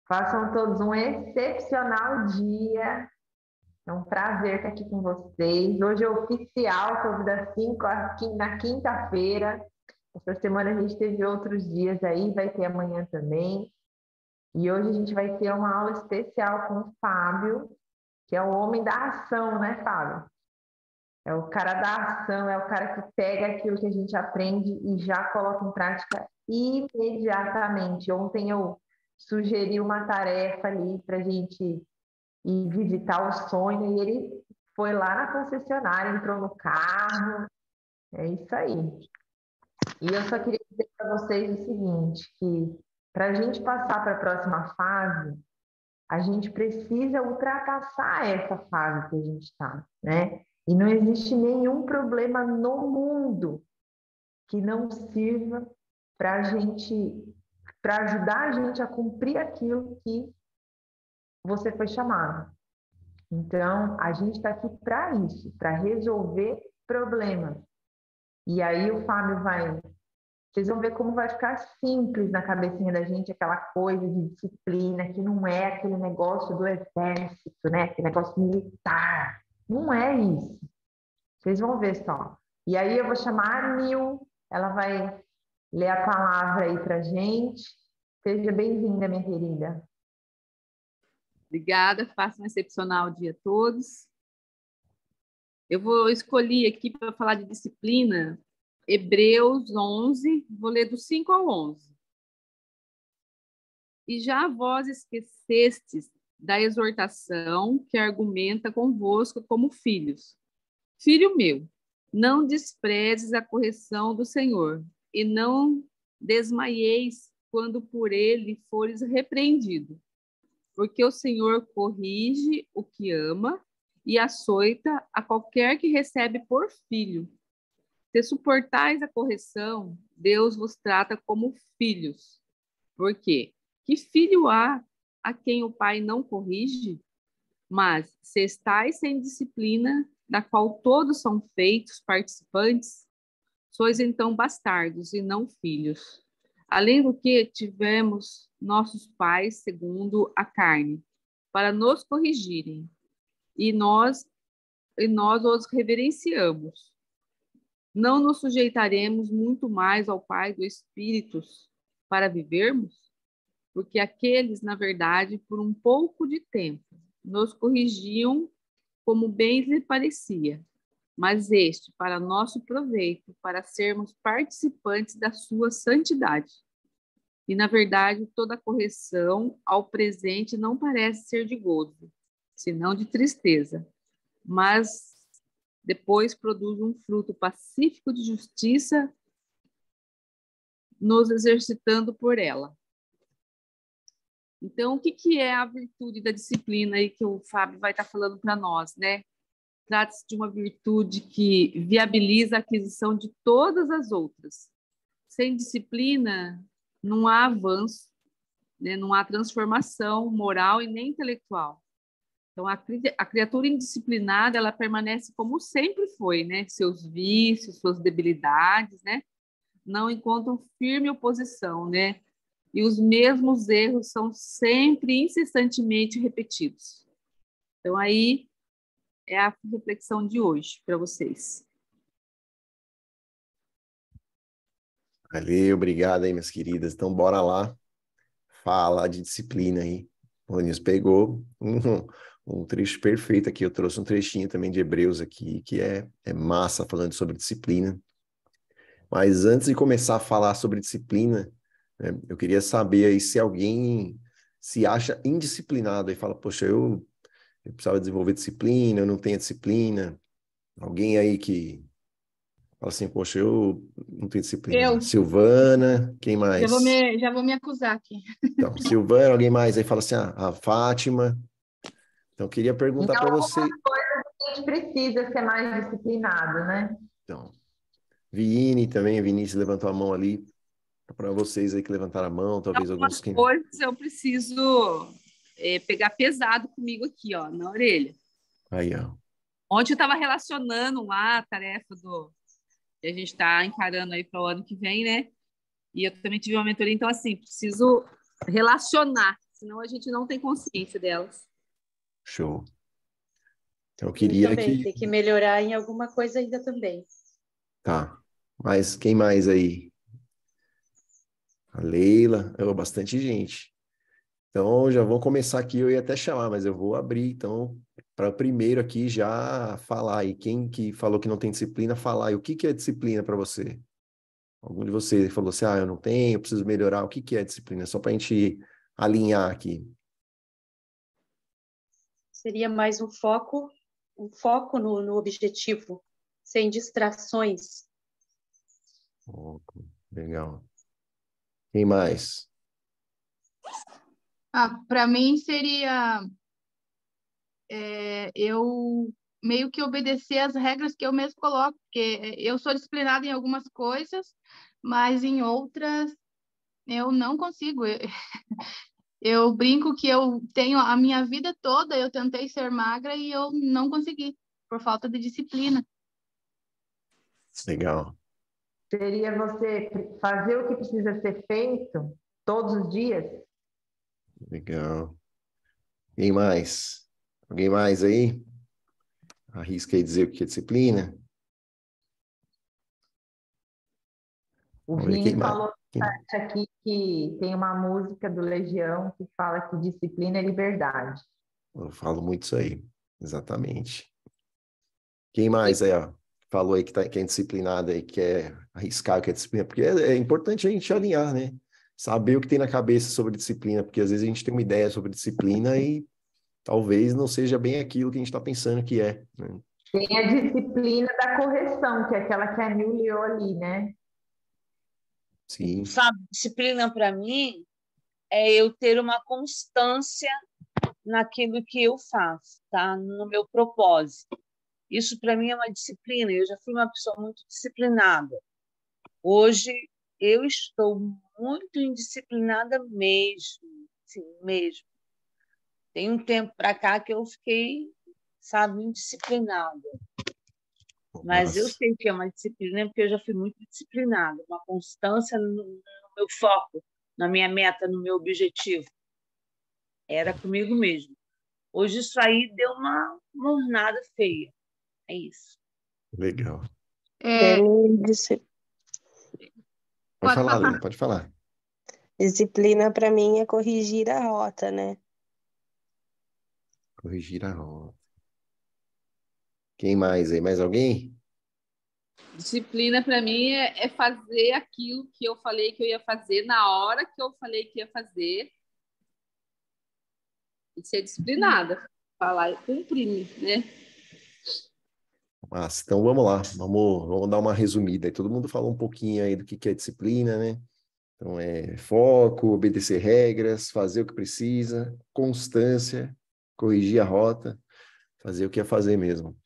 Façam todos um excepcional dia. É um prazer estar aqui com vocês. Hoje é oficial, sobre das 5 na quinta-feira. Essa semana a gente teve outros dias aí, vai ter amanhã também. E hoje a gente vai ter uma aula especial com o Fábio, que é o homem da ação, né, Fábio? É o cara da ação, é o cara que pega aquilo que a gente aprende e já coloca em prática imediatamente. Ontem eu sugeri uma tarefa ali para a gente ir visitar o sonho e ele foi lá na concessionária, entrou no carro. É isso aí. E eu só queria dizer para vocês o seguinte, que para a gente passar para a próxima fase, a gente precisa ultrapassar essa fase que a gente está, né? E não existe nenhum problema no mundo que não sirva para para ajudar a gente a cumprir aquilo que você foi chamado. Então, a gente está aqui para isso, para resolver problemas. E aí o Fábio vai. Vocês vão ver como vai ficar simples na cabecinha da gente aquela coisa de disciplina, que não é aquele negócio do exército, né? Aquele negócio militar. Não é isso. Vocês vão ver só. E aí eu vou chamar a Nil, ela vai ler a palavra aí para gente. Seja bem-vinda, minha querida. Obrigada, façam um excepcional dia a todos. Eu vou escolher aqui para falar de disciplina Hebreus 11, vou ler do 5 ao 11. E já vós esquecestes da exortação que argumenta convosco como filhos. Filho meu, não desprezes a correção do Senhor, e não desmaieis quando por ele fores repreendido. Porque o Senhor corrige o que ama e açoita a qualquer que recebe por filho. Se suportais a correção, Deus vos trata como filhos. Por quê? Que filho há a quem o pai não corrige? Mas se estáis sem disciplina, da qual todos são feitos participantes, sois então bastardos e não filhos. Além do que tivemos nossos pais segundo a carne, para nos corrigirem, e nós os reverenciamos. Não nos sujeitaremos muito mais ao Pai do Espíritos para vivermos? Porque aqueles, na verdade, por um pouco de tempo, nos corrigiam como bem lhe parecia, mas este para nosso proveito, para sermos participantes da sua santidade. E, na verdade, toda correção ao presente não parece ser de gozo, senão de tristeza, mas depois produz um fruto pacífico de justiça, nos exercitando por ela. Então, o que é a virtude da disciplina aí que o Fábio vai estar falando para nós, né? Trata-se de uma virtude que viabiliza a aquisição de todas as outras. Sem disciplina, não há avanço, né? Não há transformação moral e nem intelectual. Então, a criatura indisciplinada, ela permanece como sempre foi, né? Seus vícios, suas debilidades, né? Não encontram firme oposição, né? E os mesmos erros são sempre incessantemente repetidos. Então, aí é a reflexão de hoje para vocês. Valeu, obrigado aí, minhas queridas. Então, bora lá falar de disciplina aí. O Nils pegou um trecho perfeito aqui. Eu trouxe um trechinho também de Hebreus aqui, que é massa falando sobre disciplina. Mas antes de começar a falar sobre disciplina, né, eu queria saber aí se alguém se acha indisciplinado e fala, poxa, eu precisava desenvolver disciplina, eu não tenho disciplina. Alguém aí que fala assim, poxa, eu não tenho disciplina. Eu. Silvana, quem mais? Já vou me acusar aqui. Então, Silvana, alguém mais aí fala assim, a Fátima. Então, eu queria perguntar para você. A gente precisa ser mais disciplinado, né? Então, Vini também, Vinícius levantou a mão ali. Para vocês aí que levantaram a mão, talvez alguns que... coisas eu preciso pegar pesado comigo aqui, ó, na orelha. Aí, ó. Ontem eu estava relacionando lá a tarefa que a gente está encarando aí para o ano que vem, né? E eu também tive uma mentoria, então, assim, preciso relacionar senão a gente não tem consciência delas. Show. Então, eu Eu queria também, que... tem que melhorar em alguma coisa ainda também. Tá. Mas quem mais aí? A Leila. Bastante gente. Então, já vou começar aqui. Eu ia até chamar, mas eu vou abrir, então, para o primeiro aqui já falar. E quem que falou que não tem disciplina, falar. E o que que é disciplina para você? Algum de vocês falou assim, eu não tenho, eu preciso melhorar. O que que é disciplina? Só para a gente alinhar aqui. Seria mais um foco no objetivo, sem distrações. Oh, legal. Quem mais? Para mim seria eu meio que obedecer às regras que eu mesmo coloco, porque eu sou disciplinada em algumas coisas, mas em outras eu não consigo. Eu brinco que eu tenho a minha vida toda, eu tentei ser magra e eu não consegui, por falta de disciplina. Legal. Seria você fazer o que precisa ser feito todos os dias? Legal. Quem mais? Alguém mais aí? Arrisca aí dizer o que é disciplina? O Vamos ver quem Vini mais. falou aqui que tem uma música do Legião que fala que disciplina é liberdade. Eu falo muito isso aí. Exatamente. Quem mais aí, ó? Falou aí que é indisciplinado aí, que quer arriscar, que é disciplina, porque é importante a gente alinhar, né? Saber o que tem na cabeça sobre disciplina, porque às vezes a gente tem uma ideia sobre disciplina e talvez não seja bem aquilo que a gente está pensando que é, né? Tem a disciplina da correção, que é aquela que a Nil leu ali, né? Sim, Sabe, disciplina para mim é eu ter uma constância naquilo que eu faço, tá? No meu propósito. Isso para mim é uma disciplina. Eu já fui uma pessoa muito disciplinada. Hoje eu estou muito indisciplinada mesmo, sim, mesmo. Tem um tempo para cá que eu fiquei, sabe, indisciplinada. Mas eu nossa, sei que é uma disciplina porque eu já fui muito disciplinada, uma constância no meu foco, na minha meta, no meu objetivo. Era comigo mesmo. Hoje isso aí deu uma mornada feia. É isso. legal. É, Pode pode falar, falar. Leila, pode falar. Disciplina para mim é corrigir a rota, né? Corrigir a rota. Quem mais aí? Mais alguém? Disciplina para mim é fazer aquilo que eu falei que eu ia fazer na hora que eu falei que ia fazer e ser disciplinada, falar e cumprir, né? Mas, então vamos lá, vamos dar uma resumida. Aí todo mundo falou um pouquinho aí do que é disciplina, né? Então é foco, obedecer regras, fazer o que precisa, constância, corrigir a rota, fazer o que é fazer mesmo.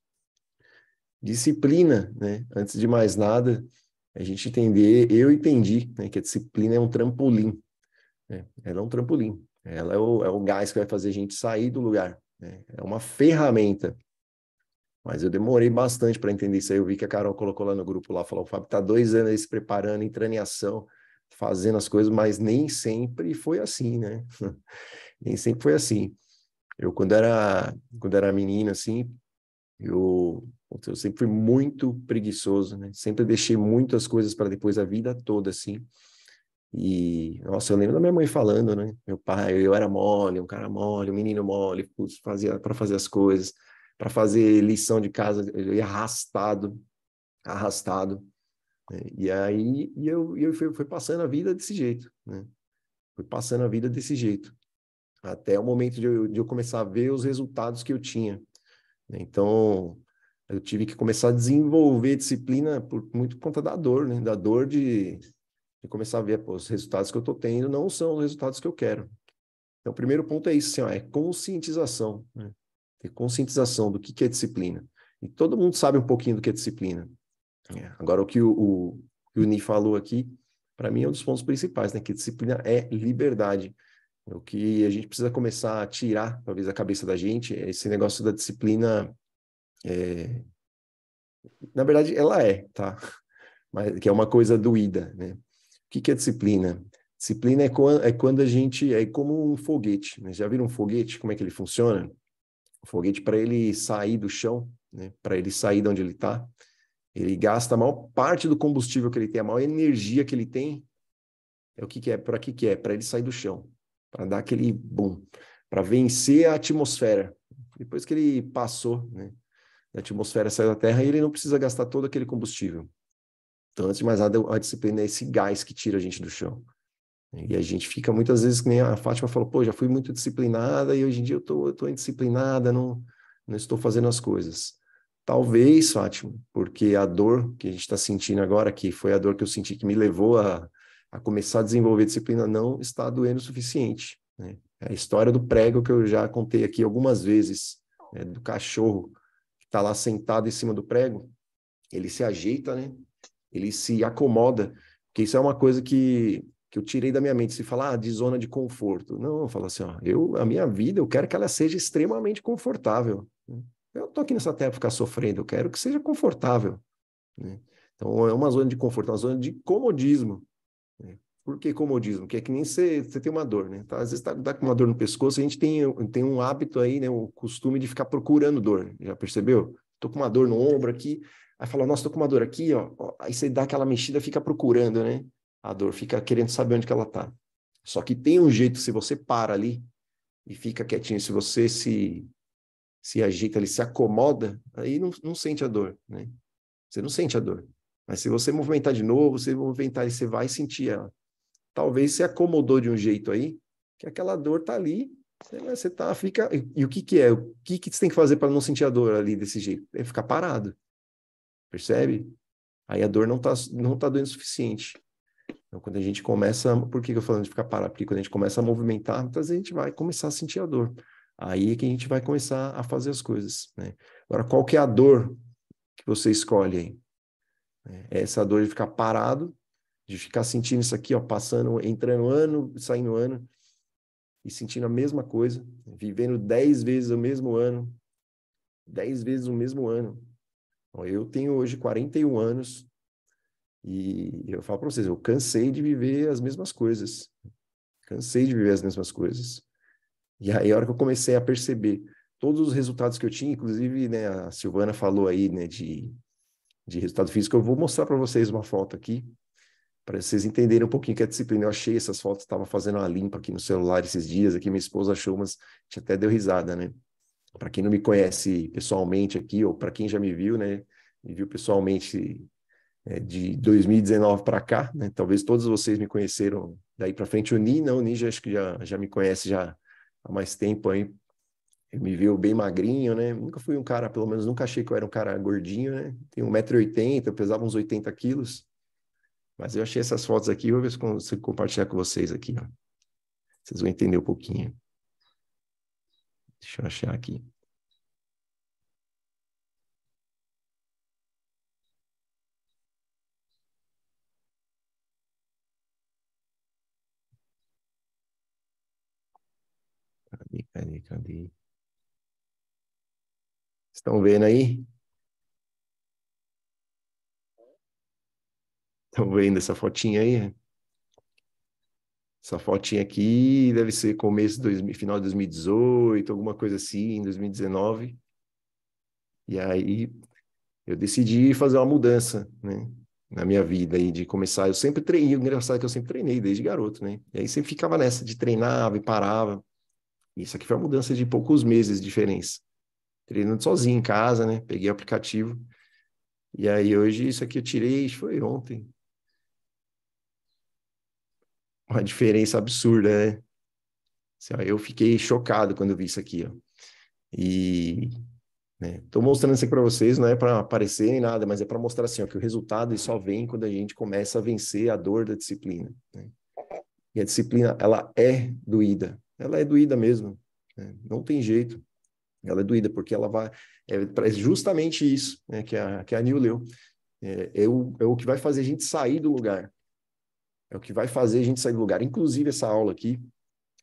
Disciplina, né? Antes de mais nada, a gente entender, eu entendi, né, que a disciplina é um trampolim, né? Ela é um trampolim, ela é o gás que vai fazer a gente sair do lugar, né? É uma ferramenta. Mas eu demorei bastante para entender isso aí. Eu vi que a Carol colocou lá no grupo lá, falou: o Fábio está 2 anos aí se preparando, entrando em ação, fazendo as coisas, mas nem sempre foi assim, né? Nem sempre foi assim. Eu, quando era menino, assim, eu sempre fui muito preguiçoso, né? Sempre deixei muitas coisas para depois a vida toda, assim. E, nossa, eu lembro da minha mãe falando, né? Meu pai, eu era mole, um cara mole, um menino mole, fazia para fazer as coisas, para fazer lição de casa, eu ia arrastado, né? E aí eu fui passando a vida desse jeito, né? Fui passando a vida desse jeito, até o momento de eu começar a ver os resultados que eu tinha, né? Então, eu tive que começar a desenvolver disciplina muito por conta da dor, né? Da dor de começar a ver, pô, os resultados que eu estou tendo não são os resultados que eu quero. Então, o primeiro ponto é isso, assim, ó, é conscientização, né? Ter conscientização do que é disciplina. E todo mundo sabe um pouquinho do que é disciplina. Agora, o que o Ni falou aqui, para mim é um dos pontos principais, né? Que disciplina é liberdade. O que a gente precisa começar a tirar, talvez, da cabeça da gente, é esse negócio da disciplina. Na verdade, ela tá? Mas que é uma coisa doída, né? O que é disciplina? Disciplina é quando a gente... É como um foguete, né? Já viram um foguete? Como é que ele funciona? O foguete, para ele sair do chão, né? Para ele sair de onde ele está, ele gasta a maior parte do combustível que ele tem, a maior energia que ele tem. É o que é? Para que é? Para ele sair do chão. Para dar aquele boom. Para vencer a atmosfera. Depois que ele passou, né? A atmosfera saiu da Terra e ele não precisa gastar todo aquele combustível. Então, antes de mais nada, a disciplina é esse gás que tira a gente do chão. E a gente fica muitas vezes, que nem a Fátima falou, pô, já fui muito disciplinada e hoje em dia eu tô indisciplinada, não estou fazendo as coisas. Talvez, Fátima, porque a dor que a gente está sentindo agora, que foi a dor que eu senti que me levou a começar a desenvolver disciplina, não está doendo o suficiente, né? É a história do prego que eu já contei aqui algumas vezes, né, do cachorro que está lá sentado em cima do prego, ele se ajeita, né? Ele se acomoda, porque isso é uma coisa que eu tirei da minha mente. Se falar de zona de conforto, não, eu falo assim, ó, a minha vida, eu quero que ela seja extremamente confortável, né? Eu tô aqui nessa terra para ficar sofrendo, eu quero que seja confortável, né? Então, é uma zona de conforto, uma zona de comodismo, né? Por que comodismo? Porque é que nem você tem uma dor, né? Tá, às vezes tá com uma dor no pescoço, a gente tem um hábito aí, né? O costume de ficar procurando dor, né? Já percebeu? Tô com uma dor no ombro aqui, aí fala, nossa, tô com uma dor aqui, ó. Aí você dá aquela mexida, fica procurando, né? A dor, fica querendo saber onde que ela tá. Só que tem um jeito, se você para ali e fica quietinho, se você se ajeita, ele se acomoda, aí não sente a dor, né? Você não sente a dor. Mas se você movimentar de novo, você movimentar e você vai sentir ela. Talvez você acomodou de um jeito aí, que aquela dor tá ali, né? Você fica... E o que é? O que você tem que fazer para não sentir a dor ali desse jeito? É ficar parado. Percebe? Aí a dor não tá doendo o suficiente. Então, quando a gente começa... Por que eu tô falando de ficar parado? Porque quando a gente começa a movimentar, muitas vezes a gente vai começar a sentir a dor. Aí é que a gente vai começar a fazer as coisas, né? Agora, qual que é a dor que você escolhe aí? É essa dor de ficar parado, de ficar sentindo isso aqui, ó, passando, entrando ano, saindo ano, e sentindo a mesma coisa, vivendo 10 vezes o mesmo ano, 10 vezes o mesmo ano. Ó, eu tenho hoje 41 anos, e eu falo para vocês, eu cansei de viver as mesmas coisas. Cansei de viver as mesmas coisas. E aí, a hora que eu comecei a perceber todos os resultados que eu tinha, inclusive, né, a Silvana falou aí, né, de resultado físico, eu vou mostrar para vocês uma foto aqui, para vocês entenderem um pouquinho que é disciplina. Eu achei essas fotos, estava fazendo uma limpa aqui no celular esses dias, aqui minha esposa achou umas, a gente até deu risada, né? Para quem não me conhece pessoalmente aqui, ou para quem já me viu, né, me viu pessoalmente de 2019 para cá, né? Talvez todos vocês me conheceram daí para frente. O Ni acho que já me conhece já há mais tempo aí. Ele me viu bem magrinho, né? Nunca fui um cara, pelo menos nunca achei que eu era um cara gordinho, né? Tenho 1,80 m, eu pesava uns 80 quilos. Mas eu achei essas fotos aqui, vou ver se consigo compartilhar com vocês aqui, ó. Vocês vão entender um pouquinho. Deixa eu achar aqui. Cadê? Estão vendo aí? Estão vendo essa fotinha aí? Essa fotinha aqui deve ser final de 2018, alguma coisa assim, 2019. E aí eu decidi fazer uma mudança, né, na minha vida aí, de começar. Eu sempre treinei, o engraçado é que eu sempre treinei desde garoto, né? E aí sempre ficava nessa de treinava e parava. Isso aqui foi uma mudança de poucos meses de diferença. Treinando sozinho em casa, né? Peguei o aplicativo. E aí hoje isso aqui eu tirei, foi ontem. Uma diferença absurda, né? Assim, ó, eu fiquei chocado quando eu vi isso aqui, ó. E, né, tô mostrando isso aqui para vocês, não é para aparecer nem nada, mas é para mostrar assim, ó, que o resultado só vem quando a gente começa a vencer a dor da disciplina, né? E a disciplina, ela é doída. Ela é doída mesmo, né? Não tem jeito. Ela é doída porque ela vai... É justamente isso, né, que a Nil leu. É o que vai fazer a gente sair do lugar. É o que vai fazer a gente sair do lugar. Inclusive, essa aula aqui,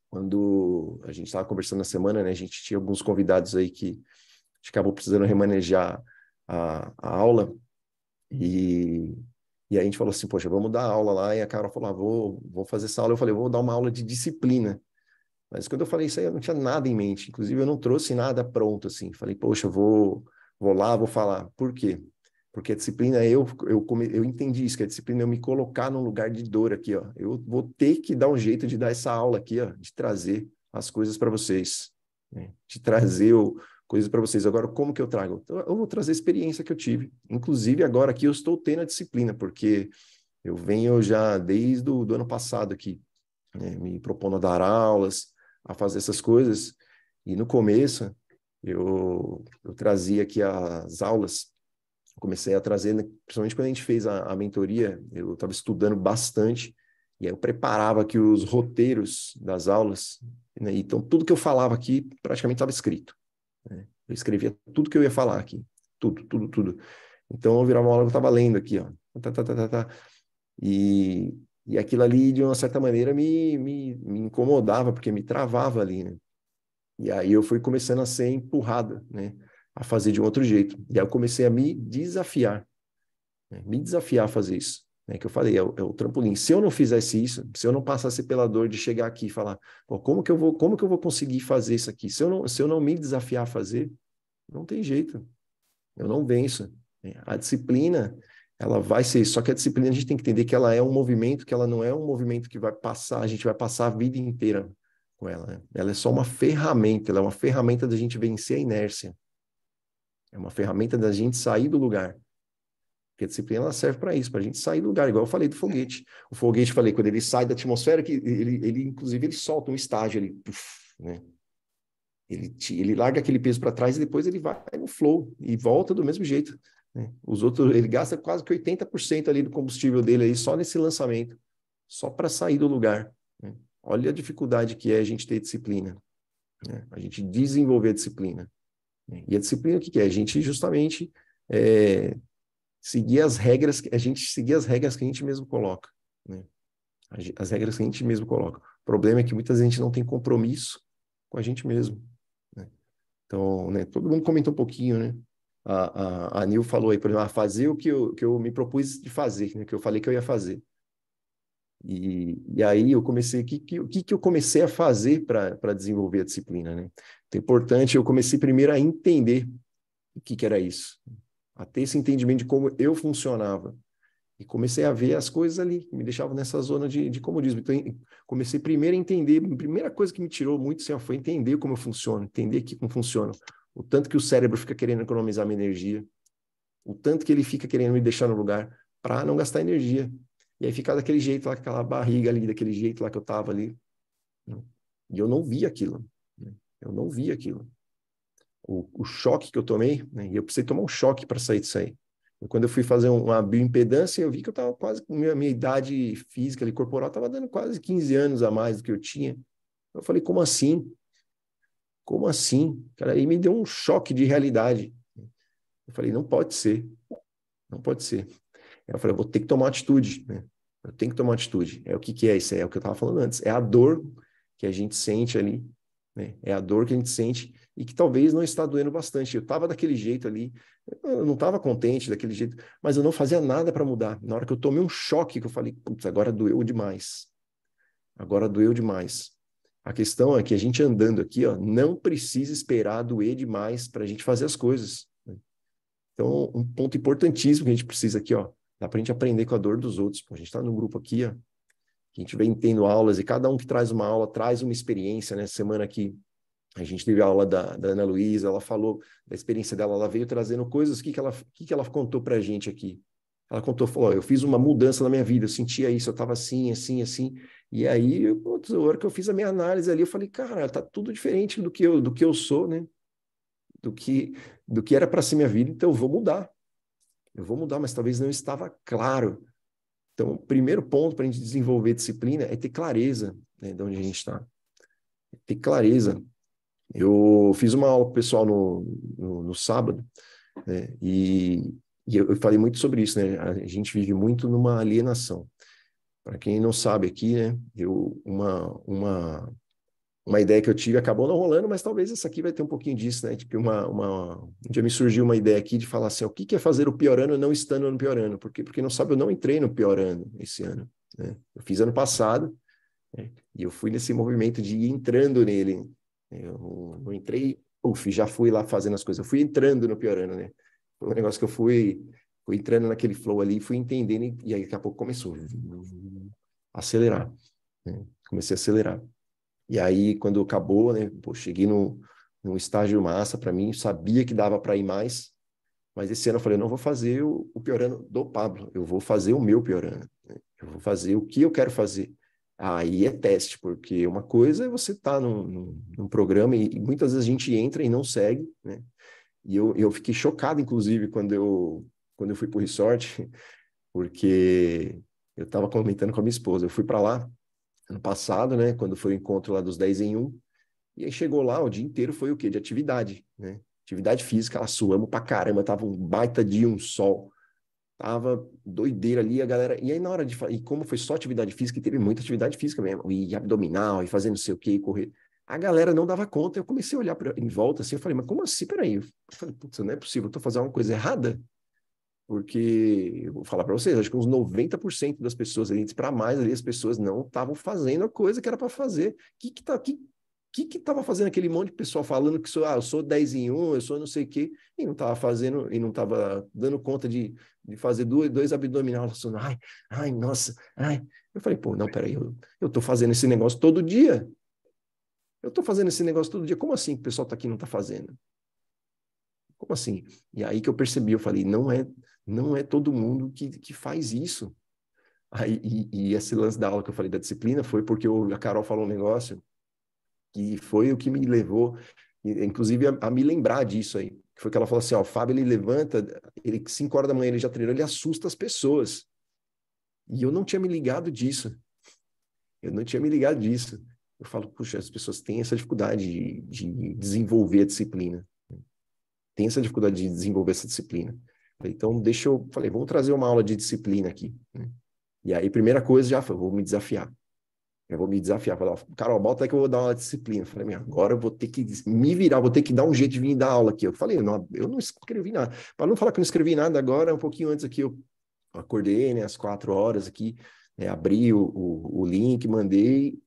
quando a gente estava conversando na semana, né, a gente tinha alguns convidados aí que a gente acabou precisando remanejar a aula, e E aí a gente falou assim, poxa, vamos dar aula lá. E a Carol falou, vou fazer essa aula. Eu falei, vou dar uma aula de disciplina. Mas quando eu falei isso aí, eu não tinha nada em mente. Inclusive, eu não trouxe nada pronto, assim. Falei, poxa, vou lá, vou falar. Por quê? Porque a disciplina, eu entendi isso, que a disciplina é eu me colocar num lugar de dor aqui, ó. Eu vou ter que dar um jeito de dar essa aula aqui, ó, de trazer as coisas para vocês, né? De trazer coisas para vocês. Agora, como que eu trago? Eu vou trazer a experiência que eu tive. Inclusive, agora aqui eu estou tendo a disciplina, porque eu venho já desde o ano passado aqui, né, me propondo a dar aulas, a fazer essas coisas. E no começo, eu trazia aqui as aulas, comecei a trazer, né, principalmente quando a gente fez a mentoria, eu estava estudando bastante, e aí eu preparava aqui os roteiros das aulas, né, então tudo que eu falava aqui praticamente estava escrito, né? Eu escrevia tudo que eu ia falar aqui, tudo. Então eu virava uma aula que eu estava lendo aqui, ó, e aquilo ali, de uma certa maneira, me incomodava, porque me travava ali, né? E aí eu fui começando a ser empurrada, né, a fazer de um outro jeito. E aí eu comecei a me desafiar, né, me desafiar a fazer isso, né, que eu falei, é o trampolim. Se eu não fizesse isso, se eu não passasse pela dor de chegar aqui e falar, como que eu vou conseguir fazer isso aqui? Se eu não me desafiar a fazer, não tem jeito. Eu não venço, né? A disciplina, ela vai ser isso. Só que a disciplina a gente tem que entender que ela é um movimento, que ela não é um movimento que vai passar, a gente vai passar a vida inteira com ela, né? Ela é só uma ferramenta, ela é uma ferramenta da gente vencer a inércia. É uma ferramenta da gente sair do lugar. Porque a disciplina ela serve para isso, para a gente sair do lugar, igual eu falei do foguete. O foguete, falei, quando ele sai da atmosfera, que ele inclusive, ele solta um estágio, ele, puff, né? Ele larga aquele peso para trás e depois ele vai no flow e volta do mesmo jeito, né? Os outros, ele gasta quase que 80% ali do combustível dele aí só nesse lançamento, só para sair do lugar, né? Olha a dificuldade que é a gente ter disciplina, né? A gente desenvolver a disciplina, né? E a disciplina o que é? A gente justamente seguir as regras, a gente seguir as regras que a gente mesmo coloca, né? As regras que a gente mesmo coloca. O problema é que muita gente não tem compromisso com a gente mesmo, né? Então, né, todo mundo comentou um pouquinho, né? A Nil falou aí, por exemplo, fazer o que eu me propus de fazer, né? Que eu falei que eu ia fazer. E aí eu comecei, o que eu comecei a fazer para desenvolver a disciplina, né? Então, é importante, eu comecei primeiro a entender o que era isso, a ter esse entendimento de como eu funcionava. E comecei a ver as coisas ali, que me deixavam nessa zona de comodismo. Então, comecei primeiro a entender, a primeira coisa que me tirou muito assim, foi entender como eu funciono, entender como funciona. O tanto que o cérebro fica querendo economizar minha energia, o tanto que ele fica querendo me deixar no lugar para não gastar energia. E aí ficar daquele jeito lá, com aquela barriga ali, daquele jeito lá que eu estava ali. E eu não vi aquilo, né? Eu não vi aquilo. O choque que eu tomei, né? E eu precisei tomar um choque para sair disso aí. Quando eu fui fazer uma bioimpedância, eu vi que eu estava quase com minha idade física ali, corporal, estava dando quase 15 anos a mais do que eu tinha. Eu falei, como assim? Como assim? Cara, aí me deu um choque de realidade. Eu falei, não pode ser. Não pode ser. Aí eu falei, eu vou ter que tomar atitude, né? Eu tenho que tomar atitude. É o que é isso? É o que eu estava falando antes. É a dor que a gente sente ali, né? É a dor que a gente sente e que talvez não está doendo bastante. Eu estava daquele jeito ali, eu não estava contente daquele jeito, mas eu não fazia nada para mudar. Na hora que eu tomei um choque, que eu falei, putz, agora doeu demais. Agora doeu demais. A questão é que a gente andando aqui, ó, não precisa esperar doer demais para a gente fazer as coisas, né? Então, um ponto importantíssimo que a gente precisa aqui, ó, dá para a gente aprender com a dor dos outros. Pô, a gente está num grupo aqui, ó, que a gente vem tendo aulas e cada um que traz uma aula traz uma experiência, né? Semana aqui a gente teve a aula da Ana Luísa, ela falou da experiência dela, ela veio trazendo coisas, o que ela contou para a gente aqui? Ela contou, falou, eu fiz uma mudança na minha vida, eu sentia isso, eu estava assim, e aí, a hora que eu fiz a minha análise ali, eu falei, cara, tá tudo diferente do que eu sou, né? Do que era para ser minha vida, então eu vou mudar, mas talvez não estava claro. Então, o primeiro ponto para a gente desenvolver disciplina é ter clareza, né, de onde a gente está. Ter clareza. Eu fiz uma aula pessoal no sábado, né, e eu falei muito sobre isso, né? A gente vive muito numa alienação. Para quem não sabe aqui, né, uma ideia que eu tive acabou não rolando, mas talvez essa aqui vai ter um pouquinho disso, né? Tipo, um dia me surgiu uma ideia aqui de falar assim, o que é fazer o pior ano não estando no pior ano? Por quê? Porque não sabe, eu não entrei no pior ano esse ano, né? Eu fiz ano passado, né? E eu fui nesse movimento de ir entrando nele. Eu não entrei, já fui lá fazendo as coisas. Eu fui entrando no pior ano, né? Foi um negócio que eu fui entrando naquele flow ali, fui entendendo, e aí daqui a pouco começou a acelerar, né? Comecei a acelerar. E aí, quando acabou, né, pô, cheguei num estágio massa para mim, sabia que dava para ir mais, mas esse ano eu falei, eu não vou fazer o pior ano do Pablo, eu vou fazer o meu pior ano, né? Eu vou fazer o que eu quero fazer. Aí é teste, porque uma coisa é você estar num programa e muitas vezes a gente entra e não segue, né? E eu fiquei chocado, inclusive, quando eu fui para o resort, porque eu estava comentando com a minha esposa, eu fui para lá ano passado, né, quando foi o encontro lá dos 10 em 1, e aí chegou lá, o dia inteiro foi o quê? De atividade, né? Atividade física, lá suamos pra caramba, tava um baita dia, um sol, tava doideira ali, a galera, e aí na hora e como foi só atividade física, e teve muita atividade física mesmo, e abdominal, e fazendo não sei o quê, e correr, a galera não dava conta, eu comecei a olhar em volta assim, eu falei, mas como assim? Peraí, eu falei, putz, não é possível, eu tô fazendo uma coisa errada? Porque, eu vou falar para vocês, acho que uns 90% das pessoas ali, para mais ali, as pessoas não estavam fazendo a coisa que era para fazer. Que estava fazendo aquele monte de pessoal falando que eu sou 10 em 1, eu sou não sei o quê, e não estava fazendo, e não estava dando conta de fazer dois abdominais, falando, ai, nossa, ai. Eu falei, pô, não, peraí, eu estou fazendo esse negócio todo dia. Eu estou fazendo esse negócio todo dia. Como assim que o pessoal está aqui e não está fazendo? Como assim? E aí que eu percebi, eu falei, não é todo mundo que faz isso. Aí, e esse lance da aula que eu falei da disciplina foi porque a Carol falou um negócio que foi o que me levou, inclusive, a me lembrar disso aí. Que foi que ela falou assim, ó, o Fábio, ele levanta, ele 5 horas da manhã ele já treinou, ele assusta as pessoas. E eu não tinha me ligado disso. Eu não tinha me ligado disso. Eu falo, puxa, as pessoas têm essa dificuldade de desenvolver a disciplina. Tem essa dificuldade de desenvolver essa disciplina. Então, falei, vamos trazer uma aula de disciplina aqui, né? E aí, primeira coisa, já foi, vou me desafiar. Eu vou me desafiar. Falei, Carol, bota aí que eu vou dar uma disciplina. Falei, agora eu vou ter que me virar, vou ter que dar um jeito de vir dar aula aqui. Eu falei, eu não escrevi nada. Para não falar que eu não escrevi nada agora, um pouquinho antes aqui, eu acordei, né, às 4 horas aqui, né, abri o link, mandei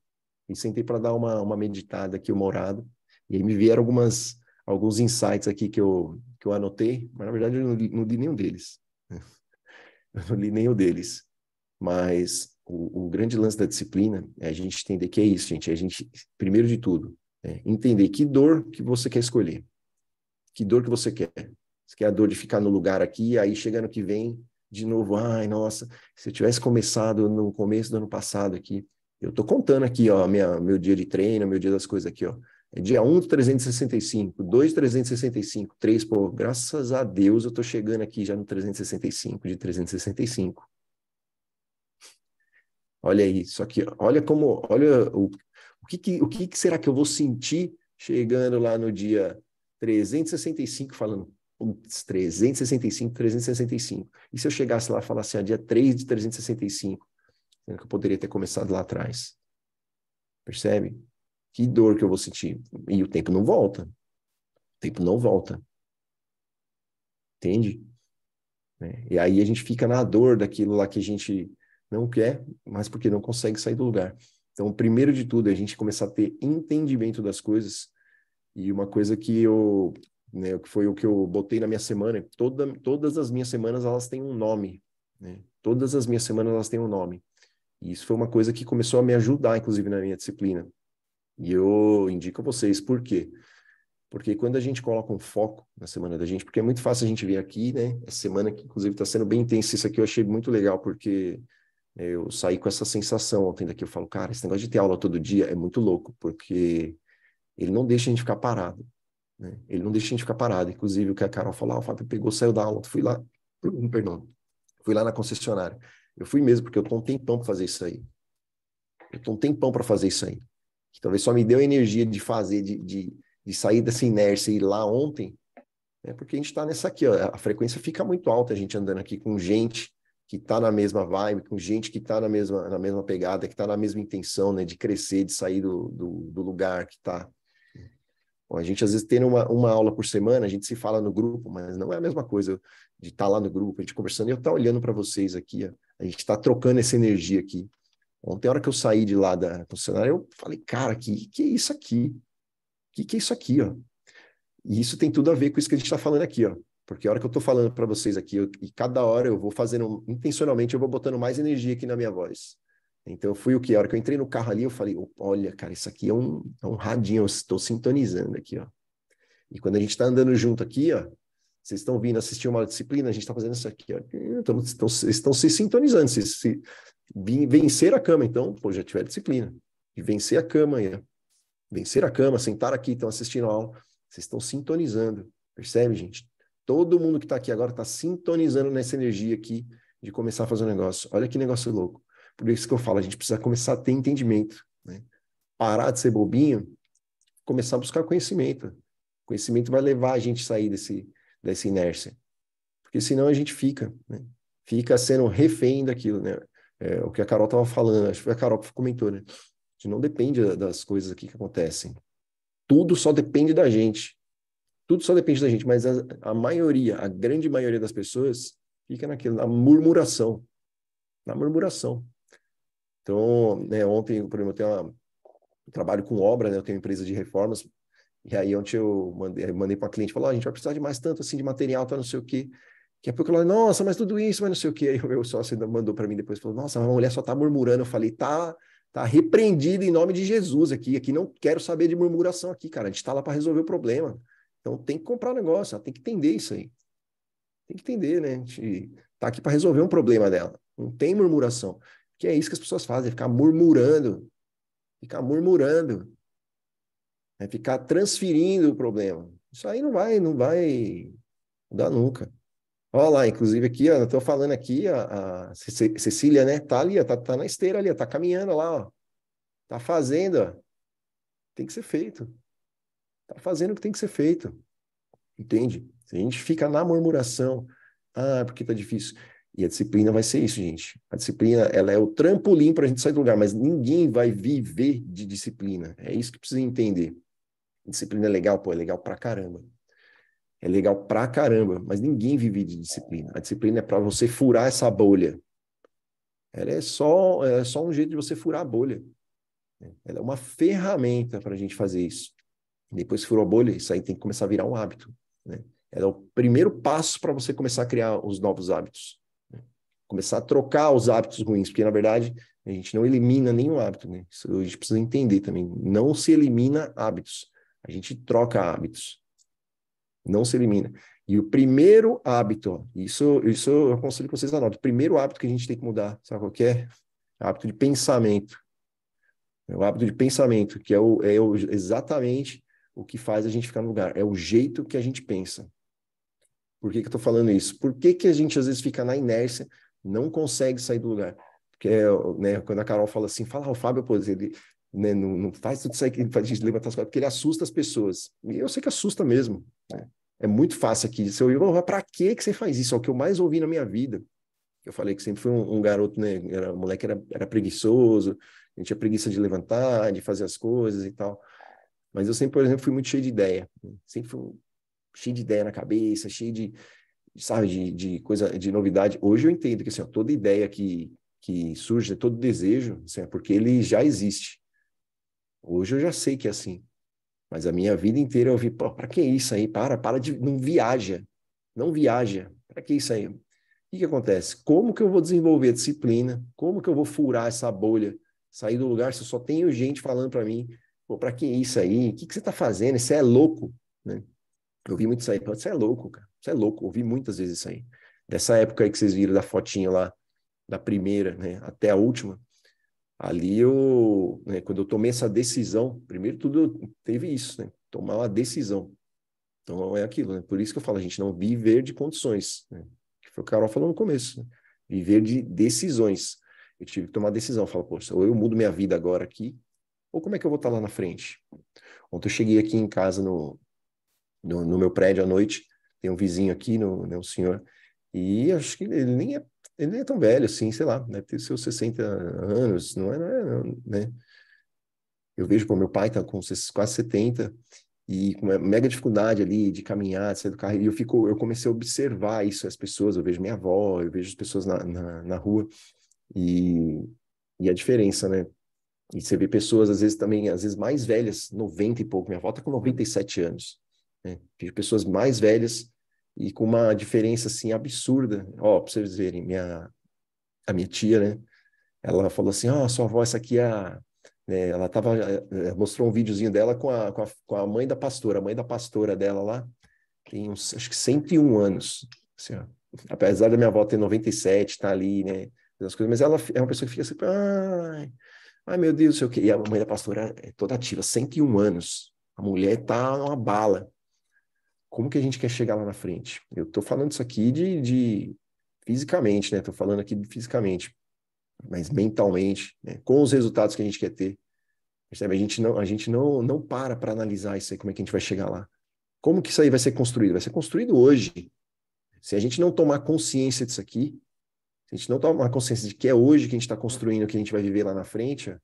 e sentei para dar uma meditada aqui, uma orada. E aí me vieram alguns insights aqui que eu anotei, mas na verdade eu não li nenhum deles. Eu não li nenhum deles. Mas o grande lance da disciplina é a gente entender que é isso, gente. É a gente, primeiro de tudo, entender que dor que você quer escolher. Que dor que você quer. Você quer a dor de ficar no lugar aqui, aí chega ano que vem, de novo, ai, nossa, se eu tivesse começado no começo do ano passado aqui, eu tô contando aqui, ó, meu dia de treino, meu dia das coisas aqui, ó. É dia 1 de 365, 2 de 365, 3, pô, graças a Deus eu tô chegando aqui já no 365, de 365. Olha aí, só que olha o que será que eu vou sentir chegando lá no dia 365 falando, putz, 365, 365. E se eu chegasse lá e falasse, dia 3 de 365, sendo que eu poderia ter começado lá atrás? Percebe? Que dor que eu vou sentir. E o tempo não volta. O tempo não volta. Entende? E aí a gente fica na dor daquilo lá que a gente não quer, mas porque não consegue sair do lugar. Então, primeiro de tudo, é a gente começar a ter entendimento das coisas. E uma coisa que que foi o que eu botei na minha semana, todas as minhas semanas elas têm um nome, né? Todas as minhas semanas elas têm um nome. E isso foi uma coisa que começou a me ajudar, inclusive, na minha disciplina. E eu indico a vocês por quê? Porque quando a gente coloca um foco na semana da gente, porque é muito fácil a gente vir aqui, né? Essa semana que, inclusive, está sendo bem intensa, isso aqui eu achei muito legal, porque eu saí com essa sensação ontem daqui. Eu falo, cara, esse negócio de ter aula todo dia é muito louco, porque ele não deixa a gente ficar parado, né? Ele não deixa a gente ficar parado. Inclusive, o que a Carol falou, o Fábio pegou, saiu da aula, fui lá, perdão, fui lá na concessionária. Eu fui mesmo, porque eu tô um tempão para fazer isso aí. Eu tô um tempão para fazer isso aí. Que talvez só me deu energia de fazer, de sair dessa inércia e ir lá ontem, porque a gente está nessa aqui, ó, a frequência fica muito alta, a gente andando aqui com gente que está na mesma vibe, com gente que está na mesma pegada, que está na mesma intenção, né, de crescer, de sair do lugar que está. Bom, a gente, às vezes, tendo uma aula por semana, a gente se fala no grupo, mas não é a mesma coisa de estar lá no grupo, a gente conversando, e eu estar olhando para vocês aqui, ó, a gente está trocando essa energia aqui. Ontem, a hora que eu saí de lá da concessionária, eu falei, cara, que é isso aqui? Que é isso aqui, ó? E isso tem tudo a ver com isso que a gente está falando aqui, ó. Porque a hora que eu estou falando para vocês aqui, e cada hora eu vou fazendo, intencionalmente, eu vou botando mais energia aqui na minha voz. Então, eu fui o quê? A hora que eu entrei no carro ali, eu falei, olha, cara, isso aqui é um radinho, eu estou sintonizando aqui, ó. E quando a gente está andando junto aqui, ó, vocês estão vindo assistir uma disciplina, a gente está fazendo isso aqui, ó. Estão se sintonizando, vencer a cama. Então, pô, já tiver disciplina. E vencer a cama aí, ó. Vencer a cama, sentar aqui, estão assistindo a aula. Vocês estão sintonizando. Percebe, gente? Todo mundo que está aqui agora está sintonizando nessa energia aqui de começar a fazer um negócio. Olha que negócio louco. Por isso que eu falo, a gente precisa começar a ter entendimento, né? Parar de ser bobinho, começar a buscar conhecimento. Conhecimento vai levar a gente a sair dessa inércia. Porque senão a gente fica, né? Fica sendo refém daquilo, né? O que a Carol estava falando, acho que foi a Carol que comentou, né? A gente não depende das coisas aqui que acontecem. Tudo só depende da gente. Tudo só depende da gente, mas a maioria, a grande maioria das pessoas fica na murmuração. Na murmuração. Então, né, ontem, por exemplo, eu trabalho com obra, né? Eu tenho uma empresa de reformas, e aí ontem eu mandei para a cliente, falou, a gente vai precisar de mais tanto assim de material, tá, não sei o quê. Daqui a pouco ela, nossa, mas tudo isso, mas não sei o quê. Aí o meu sócio mandou para mim depois, falou, nossa, a mulher só está murmurando. Eu falei, tá repreendido em nome de Jesus aqui não quero saber de murmuração aqui, cara, a gente está lá para resolver o problema. Então tem que comprar o negócio, ela tem que entender isso aí. Tem que entender, né? A gente está aqui para resolver um problema dela. Não tem murmuração. Que é isso que as pessoas fazem, ficar murmurando. É ficar transferindo o problema. Isso aí não vai mudar nunca. Olha lá, inclusive aqui, ó, eu estou falando aqui, a Cecília, né? Tá ali, ó, tá na esteira ali, ó, tá caminhando lá, ó. Tá fazendo, ó. Tem que ser feito. Tá fazendo o que tem que ser feito. Entende? Se a gente fica na murmuração, porque tá difícil. E a disciplina vai ser isso, gente. A disciplina, ela é o trampolim para a gente sair do lugar, mas ninguém vai viver de disciplina. É isso que precisa entender. Disciplina é legal? Pô, é legal pra caramba. É legal pra caramba, mas ninguém vive de disciplina. A disciplina é para você furar essa bolha. Ela é só um jeito de você furar a bolha. Ela é uma ferramenta para a gente fazer isso. Depois que furou a bolha, isso aí tem que começar a virar um hábito, né? Ela é o primeiro passo para você começar a criar os novos hábitos. Né? Começar a trocar os hábitos ruins, porque, na verdade, a gente não elimina nenhum hábito, né? Isso a gente precisa entender também. Não se elimina hábitos. A gente troca hábitos. Não se elimina. E o primeiro hábito, isso eu aconselho que vocês anotem, o primeiro hábito que a gente tem que mudar, sabe qual que é? O hábito de pensamento. É o hábito de pensamento, que é exatamente o que faz a gente ficar no lugar. É o jeito que a gente pensa. Por que eu estou falando isso? Por que a gente às vezes fica na inércia, não consegue sair do lugar? Porque, né, quando a Carol fala assim, o Fábio, pô, ele, né, não faz tudo isso aí, que faz a gente levantar as coisas, porque ele assusta as pessoas. E eu sei que assusta mesmo. Né? É muito fácil aqui. Você ouviu, para que você faz isso? É o que eu mais ouvi na minha vida. Eu falei que sempre fui um garoto, né? Um moleque era preguiçoso, a gente tinha preguiça de levantar, de fazer as coisas e tal. Mas eu sempre, por exemplo, fui muito cheio de ideia. Né? Sempre fui cheio de ideia na cabeça, cheio sabe, de coisa, de novidade. Hoje eu entendo que assim, ó, toda ideia que surge, todo desejo, assim, é porque ele já existe. Hoje eu já sei que é assim. Mas a minha vida inteira eu vi, para que isso aí? Para de... Não viaja. Não viaja. Para que isso aí? O que acontece? Como que eu vou desenvolver a disciplina? Como que eu vou furar essa bolha? Sair do lugar se eu só tenho gente falando para mim, para que isso aí? O que você está fazendo? Você é louco, né? Eu vi muito isso aí. Você é louco, cara. Você é louco. Eu ouvi muitas vezes isso aí. Dessa época aí que vocês viram da fotinha lá, da primeira, né, até a última, ali né, quando eu tomei essa decisão, primeiro tudo teve isso, né? Tomar uma decisão. Então é aquilo, né? Por isso que eu falo, a gente não viver de condições, né? Que foi o que a Carol falou no começo, né? Viver de decisões. Eu tive que tomar decisão. Eu falo, poxa, ou eu mudo minha vida agora aqui, ou como é que eu vou estar lá na frente? Ontem eu cheguei aqui em casa no meu prédio à noite, tem um vizinho aqui, né, um senhor, e acho que ele nem é ele nem é tão velho assim, sei lá, deve ter seus 60 anos, não é não, né? Eu vejo, pô, meu pai tá com quase 70 e com uma mega dificuldade ali de caminhar, de sair do carro, e eu comecei a observar isso, as pessoas, eu vejo minha avó, eu vejo as pessoas na rua, e, e a diferença, né? E você vê pessoas, às vezes, também, às vezes, mais velhas, 90 e pouco. Minha avó tá com 97 anos, né? Vejo pessoas mais velhas e com uma diferença, assim, absurda. Ó, pra vocês verem, a minha tia, né? Ela falou assim, ó, sua avó, essa aqui é a... né, ela tava, mostrou um videozinho dela com a mãe da pastora. A mãe da pastora dela lá tem uns, acho que 101 anos. Assim, ó. Apesar da minha avó ter 97, tá ali, né? As coisas, mas ela é uma pessoa que fica assim, ai, meu Deus, sei o quê. E a mãe da pastora é toda ativa, 101 anos. A mulher tá uma bala. Como que a gente quer chegar lá na frente? Eu tô falando isso aqui de fisicamente, né? Tô falando aqui fisicamente, mas mentalmente, né? Com os resultados que a gente quer ter. Percebe? A gente não para analisar isso aí, como é que a gente vai chegar lá. Como que isso aí vai ser construído? Vai ser construído hoje. Se a gente não tomar consciência disso aqui, se a gente não tomar consciência de que é hoje que a gente está construindo o que a gente vai viver lá na frente,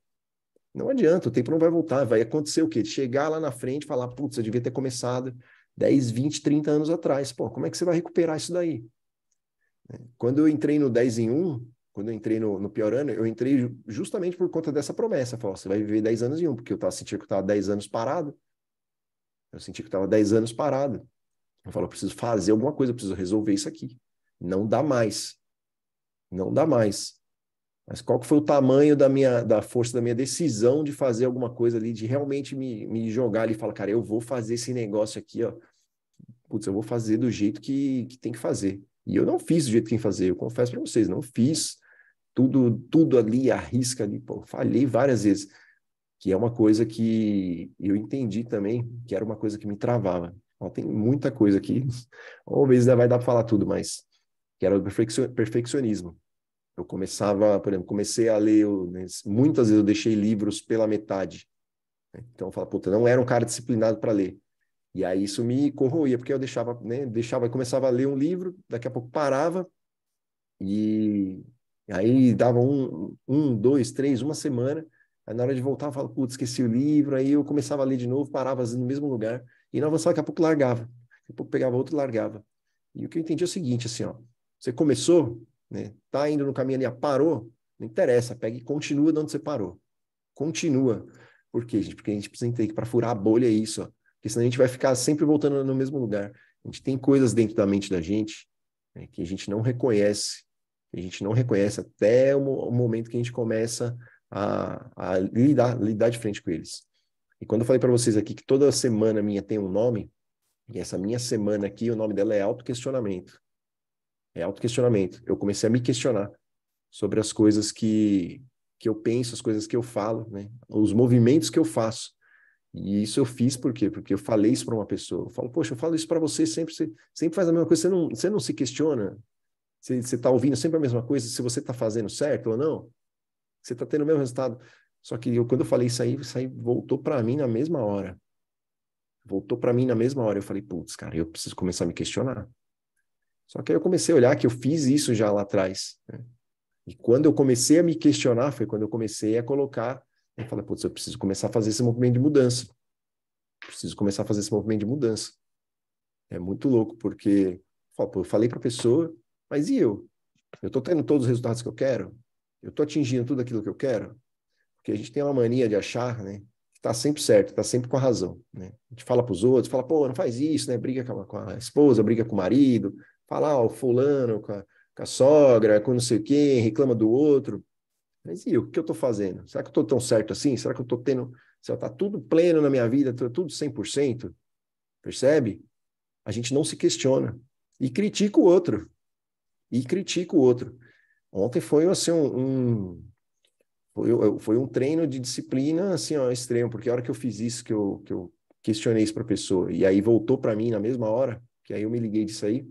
não adianta, o tempo não vai voltar. Vai acontecer o quê? Chegar lá na frente e falar, putz, eu devia ter começado 10, 20, 30 anos atrás. Pô, como é que você vai recuperar isso daí? Quando eu entrei no 10 em 1, quando eu entrei no pior ano, eu entrei justamente por conta dessa promessa. Falei, você vai viver 10 anos em 1, porque eu senti que eu estava 10 anos parado. Eu senti que eu estava 10 anos parado. Eu falo, eu preciso fazer alguma coisa, eu preciso resolver isso aqui. Não dá mais. Não dá mais. Mas qual que foi o tamanho da força da minha decisão de fazer alguma coisa ali, de realmente me jogar ali e falar, cara, eu vou fazer esse negócio aqui, ó. Putz, eu vou fazer do jeito que tem que fazer. E eu não fiz do jeito que tem que fazer, eu confesso para vocês, não fiz tudo ali, à risca ali, pô, falhei várias vezes, que é uma coisa que eu entendi também, que era uma coisa que me travava. Ó, tem muita coisa aqui, talvez não vai dar para falar tudo, mas que era o perfeccionismo. Eu começava, por exemplo, comecei a ler, muitas vezes eu deixei livros pela metade. Então eu falava, puta, não era um cara disciplinado para ler. E aí isso me corroía, porque eu começava a ler um livro, daqui a pouco parava, e aí dava dois, três, uma semana, aí na hora de voltar eu falava, putz, esqueci o livro, aí eu começava a ler de novo, parava no mesmo lugar, e não avançava, daqui a pouco largava. Daqui a pouco pegava outro e largava. E o que eu entendi é o seguinte, assim, ó, você começou, né, tá indo no caminho ali, parou, não interessa, pega e continua de onde você parou. Continua. Por quê, gente? Porque a gente precisa entender que para furar a bolha é isso, ó. Porque senão a gente vai ficar sempre voltando no mesmo lugar. A gente tem coisas dentro da mente da gente, né, que a gente não reconhece. A gente não reconhece até o momento que a gente começa a lidar de frente com eles. E quando eu falei para vocês aqui que toda semana minha tem um nome, e essa minha semana aqui, o nome dela é autoquestionamento. É autoquestionamento. Eu comecei a me questionar sobre as coisas que eu penso, as coisas que eu falo, né? Os movimentos que eu faço. E isso eu fiz por quê? Porque eu falei isso para uma pessoa. Eu falo, poxa, eu falo isso para você, você sempre faz a mesma coisa, você não se questiona? Você está ouvindo sempre a mesma coisa, se você está fazendo certo ou não? Você está tendo o mesmo resultado? Só que quando eu falei isso aí voltou para mim na mesma hora. Voltou para mim na mesma hora. Eu falei, putz, cara, eu preciso começar a me questionar. Só que aí eu comecei a olhar que eu fiz isso já lá atrás, né? E quando eu comecei a me questionar, foi quando eu comecei a colocar, eu falei, putz, eu preciso começar a fazer esse movimento de mudança. Preciso começar a fazer esse movimento de mudança. É muito louco, porque eu falei para a pessoa, mas e eu? Eu estou tendo todos os resultados que eu quero? Eu estou atingindo tudo aquilo que eu quero? Porque a gente tem uma mania de achar, né, que está sempre certo, está sempre com a razão, né? A gente fala para os outros, fala, pô, não faz isso, né? Briga com a esposa, briga com o marido, fala, o fulano com a sogra, com não sei quem, reclama do outro. Mas e o que eu estou fazendo? Será que eu estou tão certo assim? Será que eu estou tendo... Se está tudo pleno na minha vida, tudo 100%? Percebe? A gente não se questiona. E critica o outro. Ontem foi assim, foi um treino de disciplina assim, ó, extremo, porque a hora que eu fiz isso, que eu questionei isso para a pessoa, e aí voltou para mim na mesma hora, que aí eu me liguei disso aí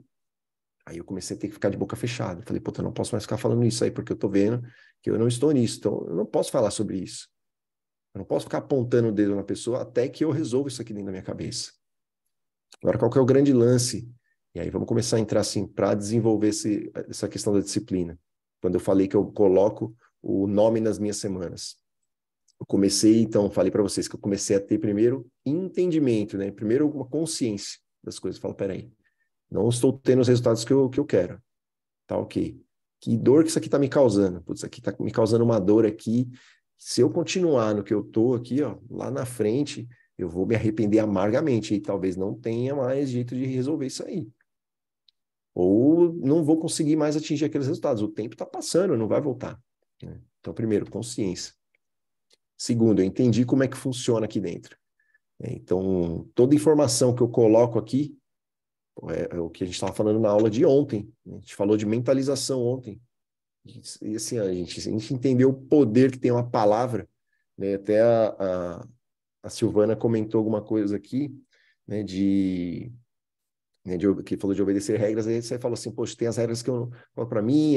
eu comecei a ter que ficar de boca fechada. Falei, puta, eu não posso mais ficar falando isso aí, porque eu tô vendo que eu não estou nisso, então eu não posso falar sobre isso. Eu não posso ficar apontando o dedo na pessoa até que eu resolva isso aqui dentro da minha cabeça. Agora, qual que é o grande lance? E aí vamos começar a entrar assim, para desenvolver essa questão da disciplina. quando eu falei que eu coloco o nome nas minhas semanas. Eu comecei, então, falei para vocês que eu comecei a ter primeiro entendimento, né? Primeiro uma consciência das coisas. Eu falo, peraí, não estou tendo os resultados que eu quero. Tá ok. Que dor que isso aqui está me causando? Putz, isso aqui está me causando uma dor aqui. Se eu continuar no que eu estou aqui, ó, lá na frente, eu vou me arrepender amargamente e talvez não tenha mais jeito de resolver isso aí. Ou não vou conseguir mais atingir aqueles resultados. O tempo está passando, não vai voltar. Né? Então, primeiro, consciência. Segundo, eu entendi como é que funciona aqui dentro. Então, toda informação que eu coloco aqui, é o que a gente estava falando na aula de ontem. A gente falou de mentalização ontem. E assim, a gente entendeu o poder que tem uma palavra. Né? Até a Silvana comentou alguma coisa aqui, né, que falou de obedecer regras, aí você falou assim, poxa, tem as regras que eu não... Para mim,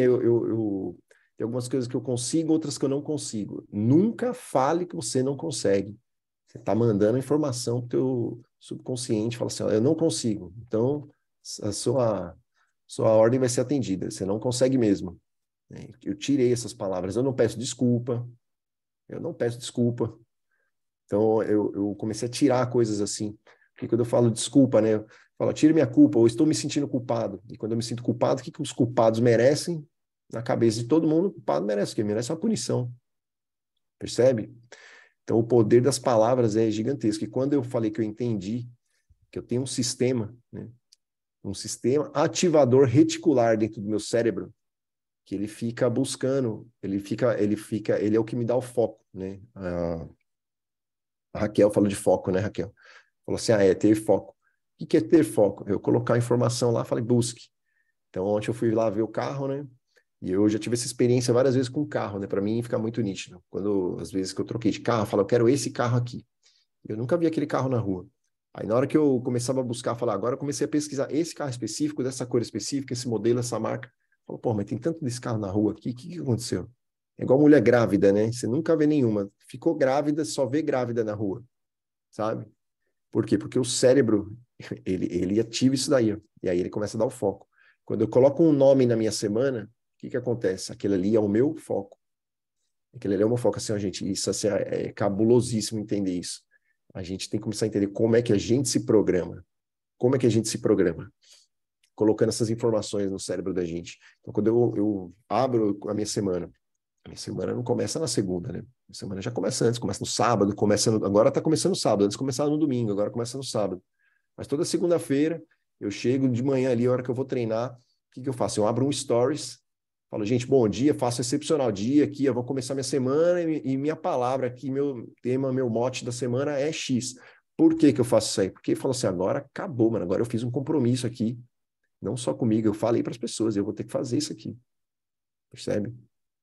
tem algumas coisas que eu consigo, outras que eu não consigo. Nunca fale que você não consegue. Você está mandando informação para o teu subconsciente, fala assim, ó, eu não consigo. Então, a sua ordem vai ser atendida. Você não consegue mesmo. Eu tirei essas palavras. Eu não peço desculpa. Eu não peço desculpa. Então, eu comecei a tirar coisas assim. Porque quando eu falo desculpa, né? Eu falo, tire minha culpa, ou estou me sentindo culpado. E quando eu me sinto culpado, o que os culpados merecem? Na cabeça de todo mundo, o culpado merece, porque merece uma punição. Percebe? Então, o poder das palavras é gigantesco. E quando eu falei que eu entendi que eu tenho um sistema, né? Um sistema ativador reticular dentro do meu cérebro, que ele fica buscando, ele é o que me dá o foco, né? A Raquel falou de foco, né, Raquel? Falou assim, é ter foco. O que é ter foco? Eu colocar a informação lá, falei, busque. Então, ontem eu fui lá ver o carro, né? E eu já tive essa experiência várias vezes com o carro, né? Para mim fica muito nítido. Quando, às vezes que eu troquei de carro, eu falo, eu quero esse carro aqui. Eu nunca vi aquele carro na rua. Aí na hora que eu começava a buscar, falar, agora eu comecei a pesquisar esse carro específico, dessa cor específica, esse modelo, essa marca. Eu falo, pô, mas tem tanto desse carro na rua aqui, o que aconteceu? É igual mulher grávida, né? Você nunca vê nenhuma. Ficou grávida, só vê grávida na rua, sabe? Por quê? Porque o cérebro, ele ativa isso daí, ó, e aí ele começa a dar o foco. Quando eu coloco um nome na minha semana, o que acontece? Aquele ali é o meu foco. Aquele ali é o meu foco. Assim, ó, gente, isso assim, é cabulosíssimo entender isso. A gente tem que começar a entender como é que a gente se programa. Como é que a gente se programa? Colocando essas informações no cérebro da gente. Então, quando eu abro a minha semana não começa na segunda, né? A semana já começa antes, começa no sábado, agora está começando no sábado, antes começava no domingo, agora começa no sábado. Mas toda segunda-feira, eu chego de manhã ali, a hora que eu vou treinar, o que eu faço? Eu abro um stories, falo, gente, bom dia, faço um excepcional dia aqui, eu vou começar minha semana e minha palavra aqui, meu tema, meu mote da semana é X. Por que eu faço isso aí? Porque eu falo assim, agora acabou, mano, agora eu fiz um compromisso aqui, não só comigo, eu falei para as pessoas, eu vou ter que fazer isso aqui. Percebe?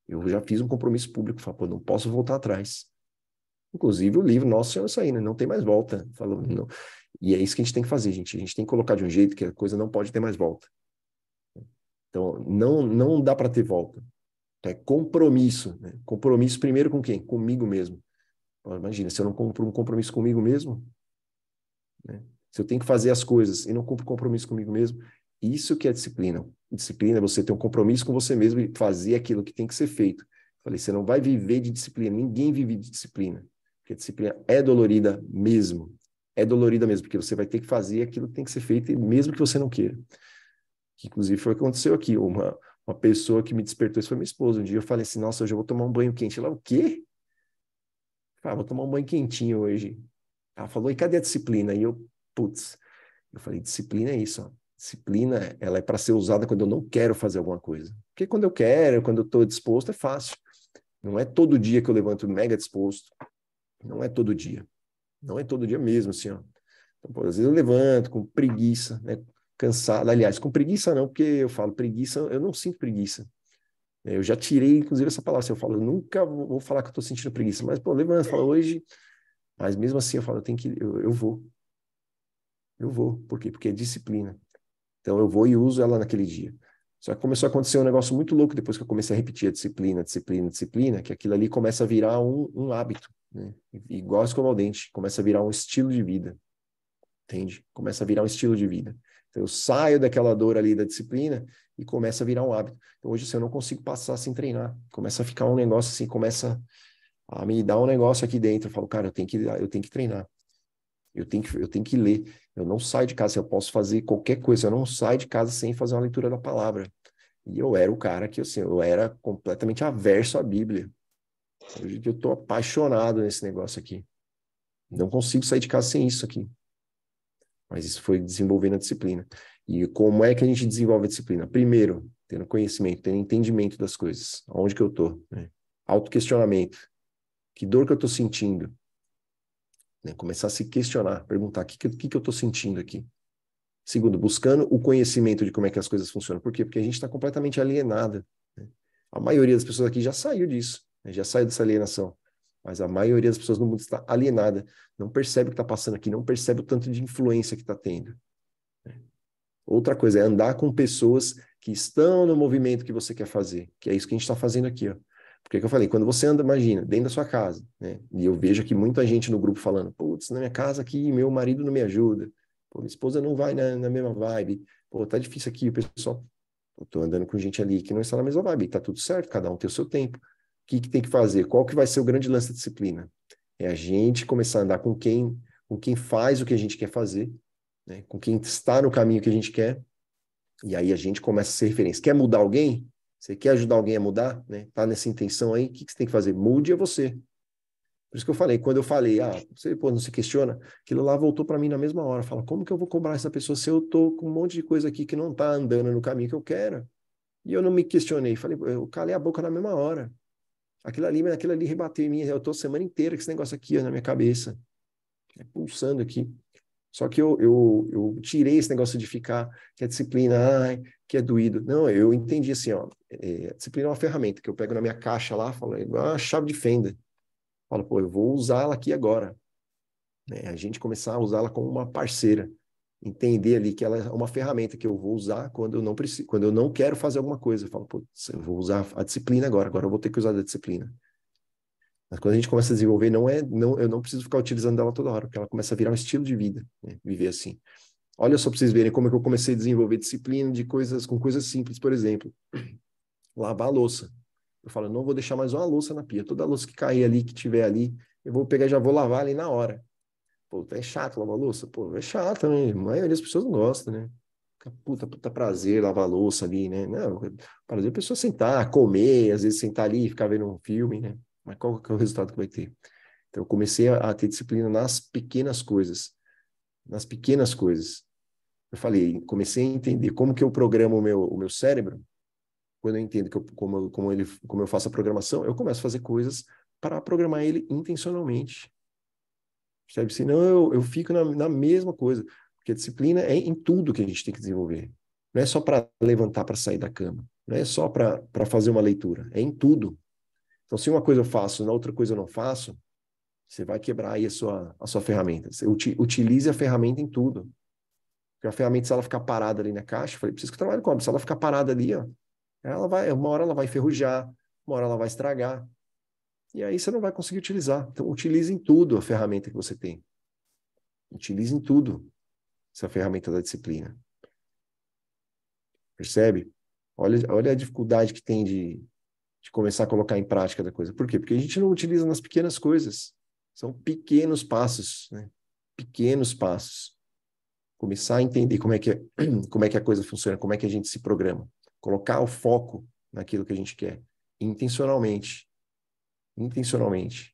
Eu já fiz um compromisso público, falo, pô, não posso voltar atrás. Inclusive, o livro nosso é isso aí, né? Não tem mais volta. Falou, não. E é isso que a gente tem que fazer, gente. A gente tem que colocar de um jeito que a coisa não pode ter mais volta. Então, não dá para ter volta. Então, é compromisso. Né? Compromisso primeiro com quem? Comigo mesmo. Imagina, se eu não cumpro um compromisso comigo mesmo, né? Se eu tenho que fazer as coisas e não cumpro compromisso comigo mesmo, isso que é disciplina. Disciplina é você ter um compromisso com você mesmo e fazer aquilo que tem que ser feito. Falei, você não vai viver de disciplina. Ninguém vive de disciplina. Porque a disciplina é dolorida mesmo. É dolorida mesmo, porque você vai ter que fazer aquilo que tem que ser feito, mesmo que você não queira. Que, inclusive, foi o que aconteceu aqui. Uma pessoa que me despertou, isso foi minha esposa. Um dia eu falei assim, nossa, hoje eu vou tomar um banho quente. Ela, o quê? Ah, vou tomar um banho quentinho hoje. Ela falou, e cadê a disciplina? E eu, putz, eu falei, disciplina é isso, ó. Disciplina, ela é para ser usada quando eu não quero fazer alguma coisa. Porque quando eu quero, quando eu estou disposto, é fácil. Não é todo dia que eu levanto mega disposto. Não é todo dia. Não é todo dia mesmo, assim, ó. Então, pô, às vezes eu levanto com preguiça, né? Cansado. Aliás, com preguiça não, porque eu falo preguiça, eu não sinto preguiça. Eu já tirei, inclusive, essa palavra. Assim, eu falo, eu nunca vou falar que eu estou sentindo preguiça. Mas, pô, levanto, falo, hoje... Mas mesmo assim, eu falo, eu vou. Eu vou. Por quê? Porque é disciplina. Então, eu vou e uso ela naquele dia. Só que começou a acontecer um negócio muito louco depois que eu comecei a repetir a disciplina, que aquilo ali começa a virar um hábito, né? Igual a escovar o dente, começa a virar um estilo de vida, entende? Começa a virar um estilo de vida. Então, eu saio daquela dor ali da disciplina e começa a virar um hábito. Então, hoje, assim, eu não consigo passar sem treinar. Começa a ficar um negócio assim, começa a me dar um negócio aqui dentro. Eu falo, cara, eu tenho que treinar. Eu tenho que ler. Eu não saio de casa. Eu posso fazer qualquer coisa. Eu não saio de casa sem fazer uma leitura da palavra. E eu era o cara que, assim, eu era completamente averso à Bíblia. Hoje eu estou apaixonado nesse negócio aqui. Não consigo sair de casa sem isso aqui. Mas isso foi desenvolvendo a disciplina. E como é que a gente desenvolve a disciplina? Primeiro, tendo conhecimento, tendo entendimento das coisas. Onde que eu estou? Né? Autoquestionamento. Que dor que eu estou sentindo? Né? Começar a se questionar, perguntar o que eu estou sentindo aqui. Segundo, buscando o conhecimento de como é que as coisas funcionam. Por quê? Porque a gente está completamente alienada. Né? A maioria das pessoas aqui já saiu disso, né? Já saiu dessa alienação. Mas a maioria das pessoas no mundo está alienada, não percebe o que está passando aqui, não percebe o tanto de influência que está tendo. Outra coisa é andar com pessoas que estão no movimento que você quer fazer, que é isso que a gente está fazendo aqui, ó. Porque que eu falei, quando você anda, imagina, dentro da sua casa, né? E eu vejo aqui muita gente no grupo falando, putz, na minha casa aqui, meu marido não me ajuda, pô, minha esposa não vai na mesma vibe, pô, tá difícil aqui, o pessoal, eu tô andando com gente ali que não está na mesma vibe, tá tudo certo, cada um tem o seu tempo. O que tem que fazer? Qual que vai ser o grande lance da disciplina? É a gente começar a andar com quem faz o que a gente quer fazer, né? Com quem está no caminho que a gente quer, e aí a gente começa a ser referência. Quer mudar alguém? Você quer ajudar alguém a mudar? Né? Tá nessa intenção aí, o que você tem que fazer? Mude a você. Por isso que eu falei, quando eu falei, você pô, não se questiona, aquilo lá voltou para mim na mesma hora. Fala, como que eu vou cobrar essa pessoa se eu tô com um monte de coisa aqui que não tá andando no caminho que eu quero? E eu não me questionei, falei, eu calei a boca na mesma hora. Aquilo ali rebateu em mim, eu tô a semana inteira com esse negócio aqui ó, na minha cabeça, pulsando aqui. Só que eu tirei esse negócio de ficar, que é disciplina, que é doído. Não, eu entendi assim, ó, a disciplina é uma ferramenta que eu pego na minha caixa lá, falo, é igual uma chave de fenda. Falo, pô, eu vou usá-la aqui agora. Né? A gente começar a usá-la como uma parceira. Entender ali que ela é uma ferramenta que eu vou usar quando eu não preciso, quando eu não quero fazer alguma coisa. Eu falo, pô, eu vou usar a disciplina agora eu vou ter que usar a disciplina. Mas quando a gente começa a desenvolver, eu não preciso ficar utilizando ela toda hora, porque ela começa a virar um estilo de vida, né? Viver assim. Olha só para vocês verem como é que eu comecei a desenvolver disciplina com coisas simples, por exemplo, lavar a louça. Eu falo, não vou deixar mais uma louça na pia. Toda louça que cair ali, que tiver ali, eu vou pegar e já vou lavar ali na hora. Pô, é chato lavar louça? Pô, é chato, né? A maioria das pessoas não gosta, né? Puta prazer lavar louça ali, né? Não, prazer a pessoa sentar, comer, às vezes sentar ali e ficar vendo um filme, né? Mas qual que é o resultado que vai ter? Então, eu comecei a ter disciplina nas pequenas coisas. Nas pequenas coisas. Eu falei, comecei a entender como que eu programo o meu cérebro. Quando eu entendo como eu faço a programação, eu começo a fazer coisas para programar ele intencionalmente. Sabe? Senão eu fico na mesma coisa. Porque a disciplina é em tudo que a gente tem que desenvolver. Não é só para levantar para sair da cama. Não é só para fazer uma leitura. É em tudo. Então, se uma coisa eu faço, na outra coisa eu não faço, você vai quebrar aí a sua ferramenta. Você utilize a ferramenta em tudo. Porque a ferramenta, se ela ficar parada ali na caixa, eu falei, preciso que eu trabalhe com ela. Se ela ficar parada ali, ó, uma hora ela vai enferrujar, uma hora ela vai estragar. E aí você não vai conseguir utilizar. Então, utilize em tudo a ferramenta que você tem. Utilize em tudo essa ferramenta da disciplina. Percebe? Olha a dificuldade que tem de começar a colocar em prática da coisa. Por quê? Porque a gente não utiliza nas pequenas coisas. São pequenos passos, né? Pequenos passos. Começar a entender como é que a coisa funciona, como é que a gente se programa. Colocar o foco naquilo que a gente quer. Intencionalmente. Intencionalmente.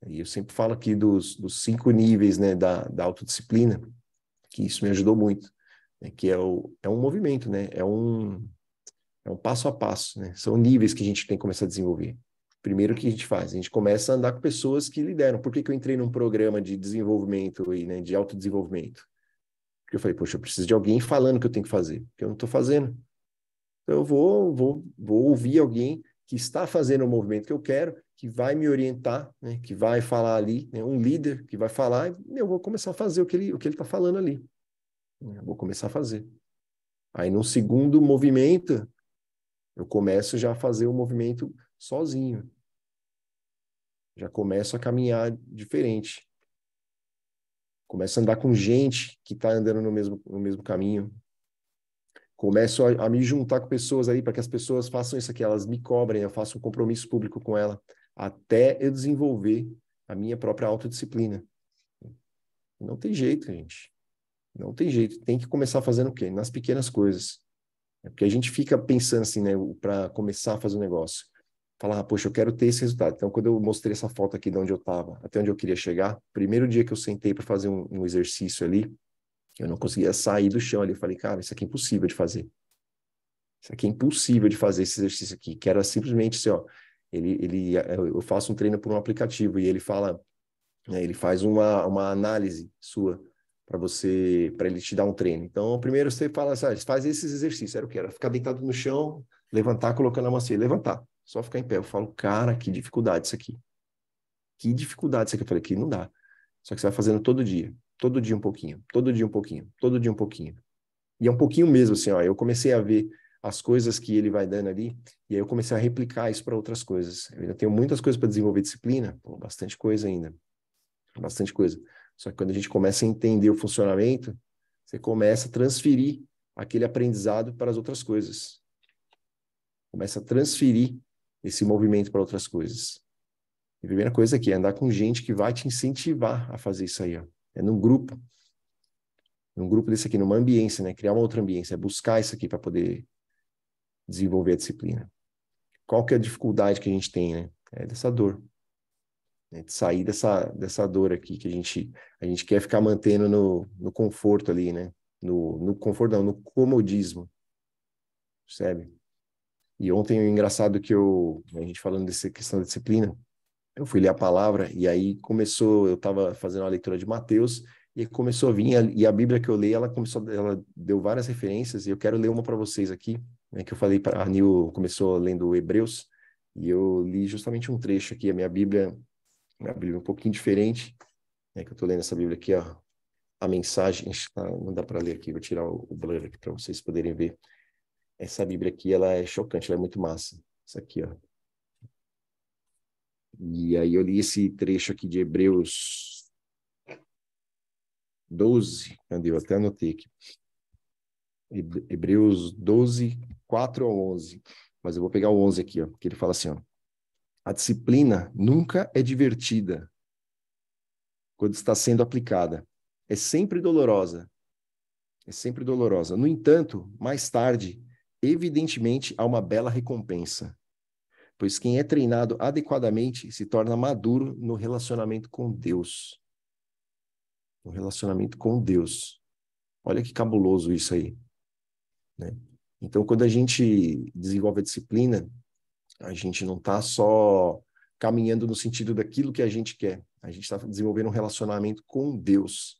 E eu sempre falo aqui dos 5 níveis, né, da autodisciplina, que isso me ajudou muito. Né, que é um movimento, né? É um passo a passo, né? São níveis que a gente tem que começar a desenvolver. Primeiro, o que a gente faz? A gente começa a andar com pessoas que lideram. Por que eu entrei num programa de desenvolvimento, aí, né, de autodesenvolvimento? Porque eu falei, poxa, eu preciso de alguém falando o que eu tenho que fazer, porque eu não estou fazendo. Então, eu vou ouvir alguém que está fazendo o movimento que eu quero, que vai me orientar, né, que vai falar ali, né, um líder que vai falar, e eu vou começar a fazer o que ele está falando ali. Eu vou começar a fazer. Aí, no segundo movimento, eu começo já a fazer o movimento sozinho. Já começo a caminhar diferente. Começo a andar com gente que está andando no mesmo caminho. Começo a me juntar com pessoas aí para que as pessoas façam isso aqui, elas me cobrem, eu faço um compromisso público com ela, até eu desenvolver a minha própria autodisciplina. Não tem jeito, gente. Não tem jeito. Tem que começar fazendo o quê? Nas pequenas coisas. É porque a gente fica pensando assim, né, para começar a fazer um negócio. Falar, poxa, eu quero ter esse resultado. Então, quando eu mostrei essa foto aqui de onde eu estava, até onde eu queria chegar, primeiro dia que eu sentei para fazer um exercício ali, eu não conseguia sair do chão ali. Eu falei, cara, isso aqui é impossível de fazer. Isso aqui é impossível de fazer esse exercício aqui. Que era simplesmente assim, ó, eu faço um treino por um aplicativo e ele fala, né, ele faz uma análise sua para ele te dar um treino. Então, primeiro você fala assim, faz esses exercícios. Era o que? Era ficar deitado no chão, levantar, colocando a mão assim, levantar. Só ficar em pé. Eu falo, cara, que dificuldade isso aqui. Que dificuldade isso aqui. Eu falei, aqui não dá. Só que você vai fazendo todo dia um pouquinho, todo dia um pouquinho, todo dia um pouquinho. E é um pouquinho mesmo, assim, ó. Eu comecei a ver as coisas que ele vai dando ali, e aí eu comecei a replicar isso para outras coisas. Eu ainda tenho muitas coisas para desenvolver disciplina, pô, bastante coisa ainda. Bastante coisa. Só que quando a gente começa a entender o funcionamento, você começa a transferir aquele aprendizado para as outras coisas. Começa a transferir esse movimento para outras coisas. E a primeira coisa aqui é andar com gente que vai te incentivar a fazer isso aí, ó. É num grupo desse aqui, numa ambiência, né? Criar uma outra ambiência, é buscar isso aqui para poder desenvolver a disciplina. Qual que é a dificuldade que a gente tem, né? É dessa dor. Né? De sair dessa dor aqui que a gente quer ficar mantendo no conforto ali, né? No conforto não, no comodismo. Percebe? E ontem, o engraçado que a gente falando dessa questão da disciplina, eu fui ler a palavra e aí eu estava fazendo a leitura de Mateus e começou a vir, e a Bíblia que eu li, ela deu várias referências e eu quero ler uma para vocês aqui, né, que eu falei para a Nil, começou lendo Hebreus e eu li justamente um trecho aqui, a minha Bíblia é um pouquinho diferente, né, que eu estou lendo essa Bíblia aqui, ó, a mensagem, não dá para ler aqui, vou tirar o blur aqui para vocês poderem ver. Essa Bíblia aqui, ela é chocante, ela é muito massa. Essa aqui, ó. E aí eu li esse trecho aqui de Hebreus 12, cadê? Eu até anotei aqui. Hebreus 12, 4 ao 11. Mas eu vou pegar o 11 aqui, ó, que ele fala assim, ó. A disciplina nunca é divertida quando está sendo aplicada. É sempre dolorosa. É sempre dolorosa. No entanto, mais tarde, evidentemente, há uma bela recompensa. Pois quem é treinado adequadamente se torna maduro no relacionamento com Deus. No relacionamento com Deus. Olha que cabuloso isso aí. Né? Então, quando a gente desenvolve a disciplina, a gente não está só caminhando no sentido daquilo que a gente quer. A gente está desenvolvendo um relacionamento com Deus.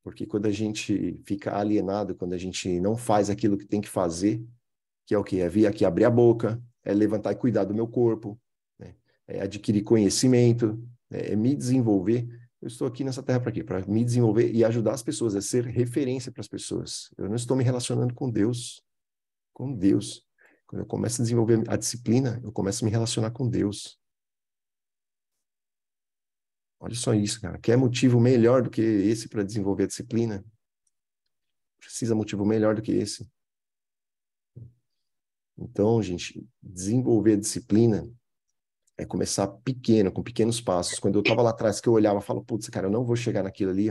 Porque quando a gente fica alienado, quando a gente não faz aquilo que tem que fazer, que é o quê? É vir aqui abrir a boca, é levantar e cuidar do meu corpo, né? É adquirir conhecimento, é me desenvolver. Eu estou aqui nessa terra para quê? Para me desenvolver e ajudar as pessoas, a ser referência para as pessoas. Eu não estou me relacionando com Deus. Com Deus. Quando eu começo a desenvolver a disciplina, eu começo a me relacionar com Deus. Olha só isso, cara. Quer motivo melhor do que esse para desenvolver a disciplina? Precisa motivo melhor do que esse. Então, gente, desenvolver a disciplina é começar pequeno, com pequenos passos. Quando eu estava lá atrás, que eu olhava e falava, putz, cara, eu não vou chegar naquilo ali.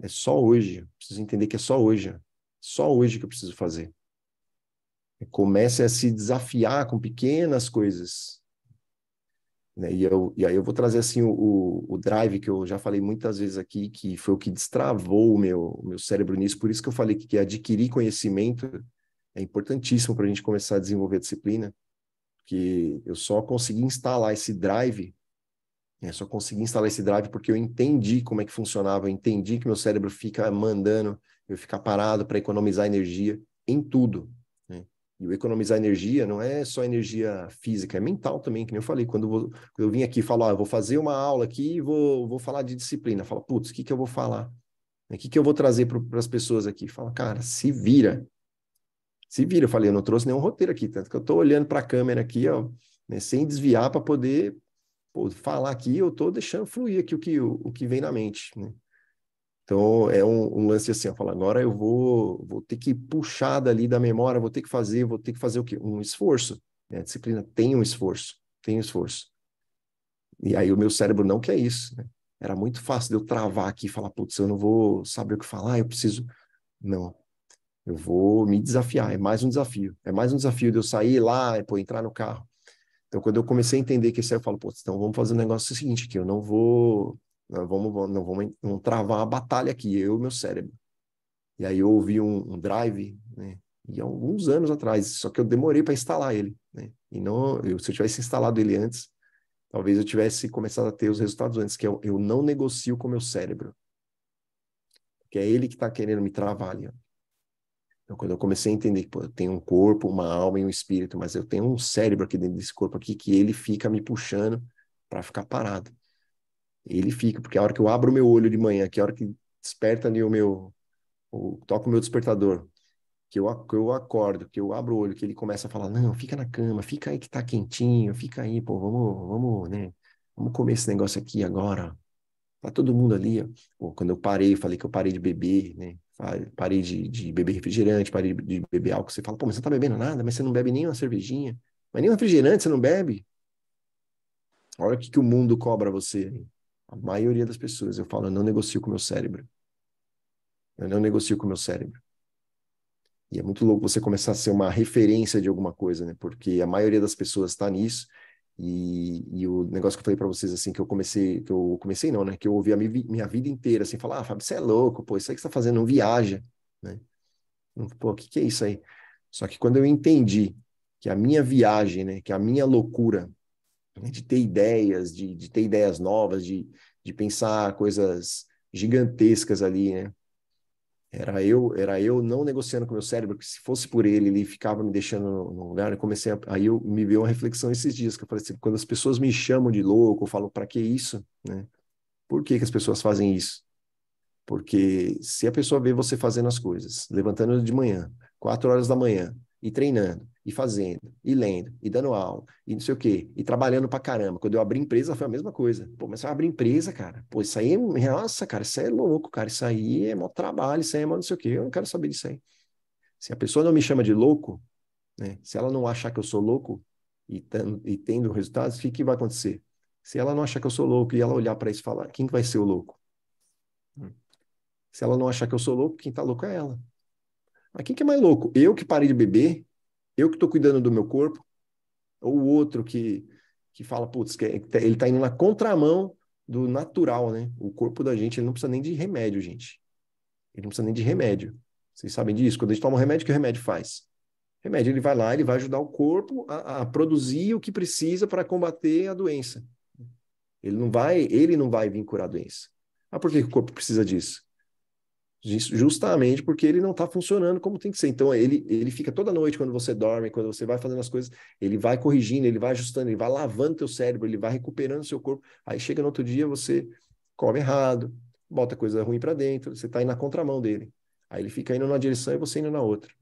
É só hoje. Eu preciso entender que é só hoje. Só hoje que eu preciso fazer. Comece a se desafiar com pequenas coisas. Né? E aí eu vou trazer assim o drive que eu já falei muitas vezes aqui, que foi o que destravou o meu cérebro nisso. Por isso que eu falei que adquirir conhecimento é importantíssimo para a gente começar a desenvolver a disciplina, que eu só consegui instalar esse drive, porque eu entendi como é que funcionava, eu entendi que meu cérebro fica mandando eu ficar parado para economizar energia em tudo. Né? E o economizar energia não é só energia física, é mental também, que nem eu falei. Quando eu vim aqui e falo, eu vou fazer uma aula aqui e vou falar de disciplina. Fala, putz, o que eu vou falar? O que eu vou trazer para as pessoas aqui? Fala, cara, se vira. Se vira, eu falei, eu não trouxe nenhum roteiro aqui, tanto que eu estou olhando para a câmera aqui, ó, né, sem desviar para poder pô, falar aqui, eu tô deixando fluir aqui o que vem na mente, né? Então, é um lance assim, eu falo, agora eu vou ter que puxar dali da memória, vou ter que fazer o quê? Um esforço, né? A disciplina tem um esforço, tem um esforço. E aí o meu cérebro não quer isso, né? Era muito fácil de eu travar aqui e falar, putz, eu não vou saber o que falar, eu preciso... Não, eu vou me desafiar, é mais um desafio. É mais um desafio de eu sair lá e, pô, entrar no carro. Então, quando eu comecei a entender que isso aí, eu falo, putz, então vamos fazer um negócio seguinte, que eu não vou... Não vamos travar uma batalha aqui, eu e meu cérebro. E aí eu ouvi um drive, né? E há alguns anos atrás, só que eu demorei para instalar ele, né? E não, se eu tivesse instalado ele antes, talvez eu tivesse começado a ter os resultados antes, que eu não negocio com o meu cérebro, que é ele que está querendo me travar ali. Ó. Então, quando eu comecei a entender que pô, eu tenho um corpo, uma alma e um espírito, mas eu tenho um cérebro aqui dentro desse corpo aqui, que ele fica me puxando para ficar parado. Ele fica, porque a hora que eu abro o meu olho de manhã, que a hora que desperta ali toca o meu despertador, que eu acordo, que eu abro o olho, que ele começa a falar, não, fica na cama, fica aí que tá quentinho, fica aí, pô, vamos, né, vamos comer esse negócio aqui agora, tá todo mundo ali, ó. Pô, quando eu parei, falei que eu parei de beber, né, parei de beber refrigerante, parei de beber álcool, você fala, pô, mas você não tá bebendo nada, mas você não bebe nem uma cervejinha, mas nem um refrigerante você não bebe? Olha o que o mundo cobra você. A maioria das pessoas, eu falo, eu não negocio com o meu cérebro. Eu não negocio com o meu cérebro. E é muito louco você começar a ser uma referência de alguma coisa, né? Porque a maioria das pessoas está nisso. E o negócio que eu falei para vocês, assim, que eu comecei não, né? Que eu ouvi minha vida inteira, assim, falar, Fábio, você é louco, pô, isso aí que você tá fazendo não viaja, né? Pô, o que é isso aí? Só que quando eu entendi que a minha viagem, né? Que a minha loucura, né, de ter ideias, de ter ideias novas, de pensar coisas gigantescas ali, né? Era eu não negociando com o meu cérebro, que se fosse por ele, ele ficava me deixando no lugar. Aí eu me veio uma reflexão esses dias, que eu falei assim, quando as pessoas me chamam de louco, eu falo, para que isso, né? Por que as pessoas fazem isso? Porque se a pessoa vê você fazendo as coisas, levantando de manhã, 4 horas da manhã, e treinando, e fazendo, e lendo, e dando aula, e não sei o quê, e trabalhando pra caramba. Quando eu abri empresa, foi a mesma coisa. Pô, mas você vai abrir empresa, cara? Pô, isso aí, nossa, cara, isso aí é louco, cara. Isso aí é mó trabalho, isso aí é mó não sei o quê. Eu não quero saber disso aí. Se a pessoa não me chama de louco, né? Se ela não achar que eu sou louco e tendo resultados, o que vai acontecer? Se ela não achar que eu sou louco e ela olhar para isso e falar, quem que vai ser o louco? Se ela não achar que eu sou louco, quem tá louco é ela. Mas quem que é mais louco? Eu que parei de beber? Eu que tô cuidando do meu corpo? Ou o outro que fala, putz, ele tá indo na contramão do natural, né? O corpo da gente, ele não precisa nem de remédio, gente. Ele não precisa nem de remédio. Vocês sabem disso? Quando a gente toma um remédio, o que o remédio faz? O remédio, ele vai lá, ele vai ajudar o corpo a produzir o que precisa para combater a doença. Ele não vai vir curar a doença. Ah, por que o corpo precisa disso? Justamente porque ele não está funcionando como tem que ser. Então, ele fica toda noite, quando você dorme, quando você vai fazendo as coisas, ele vai corrigindo, ele vai ajustando, ele vai lavando teu cérebro, ele vai recuperando o seu corpo. Aí chega no outro dia, você come errado, bota coisa ruim para dentro, você está indo na contramão dele. Aí ele fica indo numa direção e você indo na outra.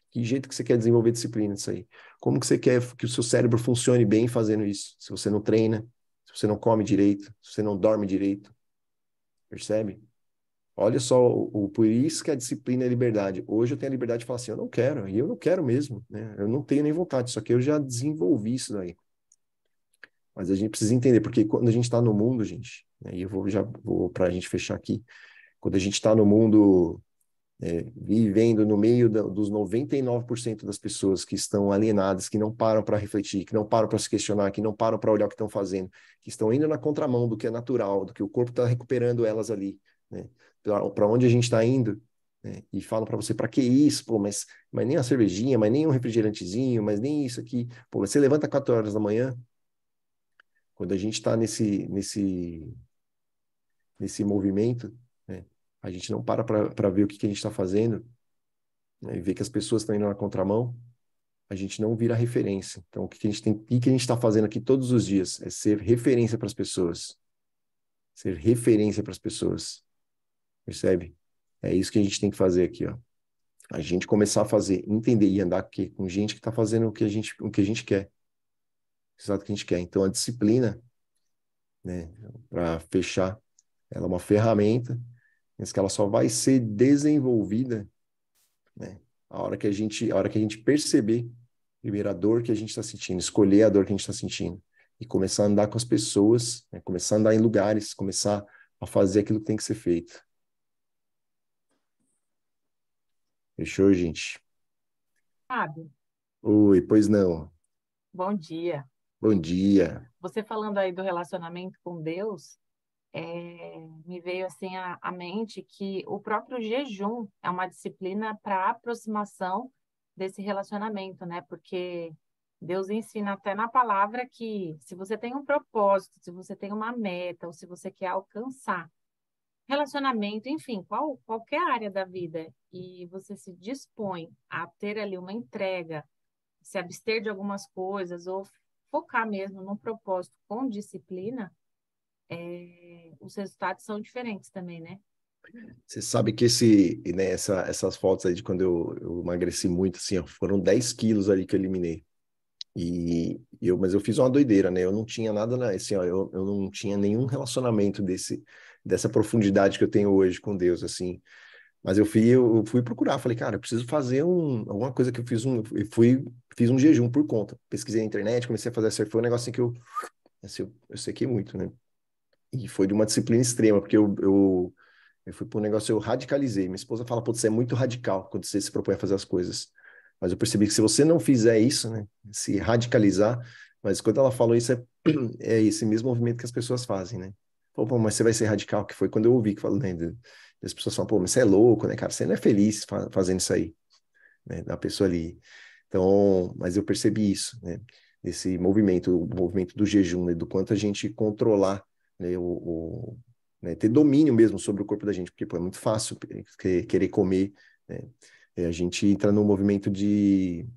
Que jeito que você quer desenvolver disciplina disso aí? Como que você quer que o seu cérebro funcione bem fazendo isso? Se você não treina, se você não come direito, se você não dorme direito. Percebe? Olha só, por isso que a disciplina é liberdade. Hoje eu tenho a liberdade de falar assim, eu não quero, e eu não quero mesmo, né? Eu não tenho nem vontade, só que eu já desenvolvi isso daí. Mas a gente precisa entender, porque quando a gente está no mundo, gente, né, e já vou para a gente fechar aqui, quando a gente está no mundo vivendo no meio dos 99% das pessoas que estão alienadas, que não param para refletir, que não param para se questionar, que não param para olhar o que estão fazendo, que estão indo na contramão do que é natural, do que o corpo está recuperando elas ali, né? Para onde a gente está indo, né? E falam para você, para que isso? Pô, mas nem uma cervejinha, mas nem um refrigerantezinho, mas nem isso aqui. Pô, você levanta 4 horas da manhã, quando a gente está nesse movimento, né? A gente não para ver o que a gente está fazendo, né? E ver que as pessoas estão indo na contramão, a gente não vira referência. Então, o que a gente está fazendo aqui todos os dias é ser referência para as pessoas. Ser referência para as pessoas. Percebe? É isso que a gente tem que fazer aqui, ó. A gente começar a fazer, entender e andar aqui com gente que está fazendo o que a gente quer. Exato o que a gente quer. Então, a disciplina, né? Para fechar, ela é uma ferramenta, mas que ela só vai ser desenvolvida, né? A hora que a gente perceber, primeiro, a dor que a gente está sentindo, escolher a dor que a gente está sentindo e começar a andar com as pessoas, né? Começar a andar em lugares, começar a fazer aquilo que tem que ser feito. Fechou, gente? Fábio, Oi, pois não. bom dia. Bom dia. Você falando aí do relacionamento com Deus, me veio assim à mente que o próprio jejum é uma disciplina para aproximação desse relacionamento, né? Porque Deus ensina até na palavra que se você tem um propósito, se você tem uma meta, ou se você quer alcançar relacionamento, enfim, qualquer área da vida, e você se dispõe a ter ali uma entrega, se abster de algumas coisas ou focar mesmo num propósito com disciplina, os resultados são diferentes também, né? Você sabe que essas fotos aí de quando eu emagreci muito, assim, ó, foram 10 quilos ali que eu eliminei. Mas eu fiz uma doideira, né? Eu não tinha nada, assim, ó, eu não tinha nenhum relacionamento dessa profundidade que eu tenho hoje com Deus, assim. Mas eu fui procurar, falei, cara, eu preciso fazer alguma coisa que fiz um jejum por conta. Pesquisei na internet, comecei a fazer certo. Foi um negócio assim que eu sequei muito, né? E foi de uma disciplina extrema, porque eu fui para um negócio, eu radicalizei. Minha esposa fala, pô, você é muito radical quando você se propõe a fazer as coisas. Mas eu percebi que se você não fizer isso, né, se radicalizar, mas quando ela falou isso, é esse mesmo movimento que as pessoas fazem, né? Pô, mas você vai ser radical, que foi quando eu ouvi que falou, né, as pessoas falam, pô, mas você é louco, né, cara? Você não é feliz fazendo isso aí, né, da pessoa ali. Então, mas eu percebi isso, né? Esse movimento, o movimento do jejum, né, do quanto a gente controlar, né, né, ter domínio mesmo sobre o corpo da gente, porque pô, é muito fácil querer comer, né? A gente entra num movimento de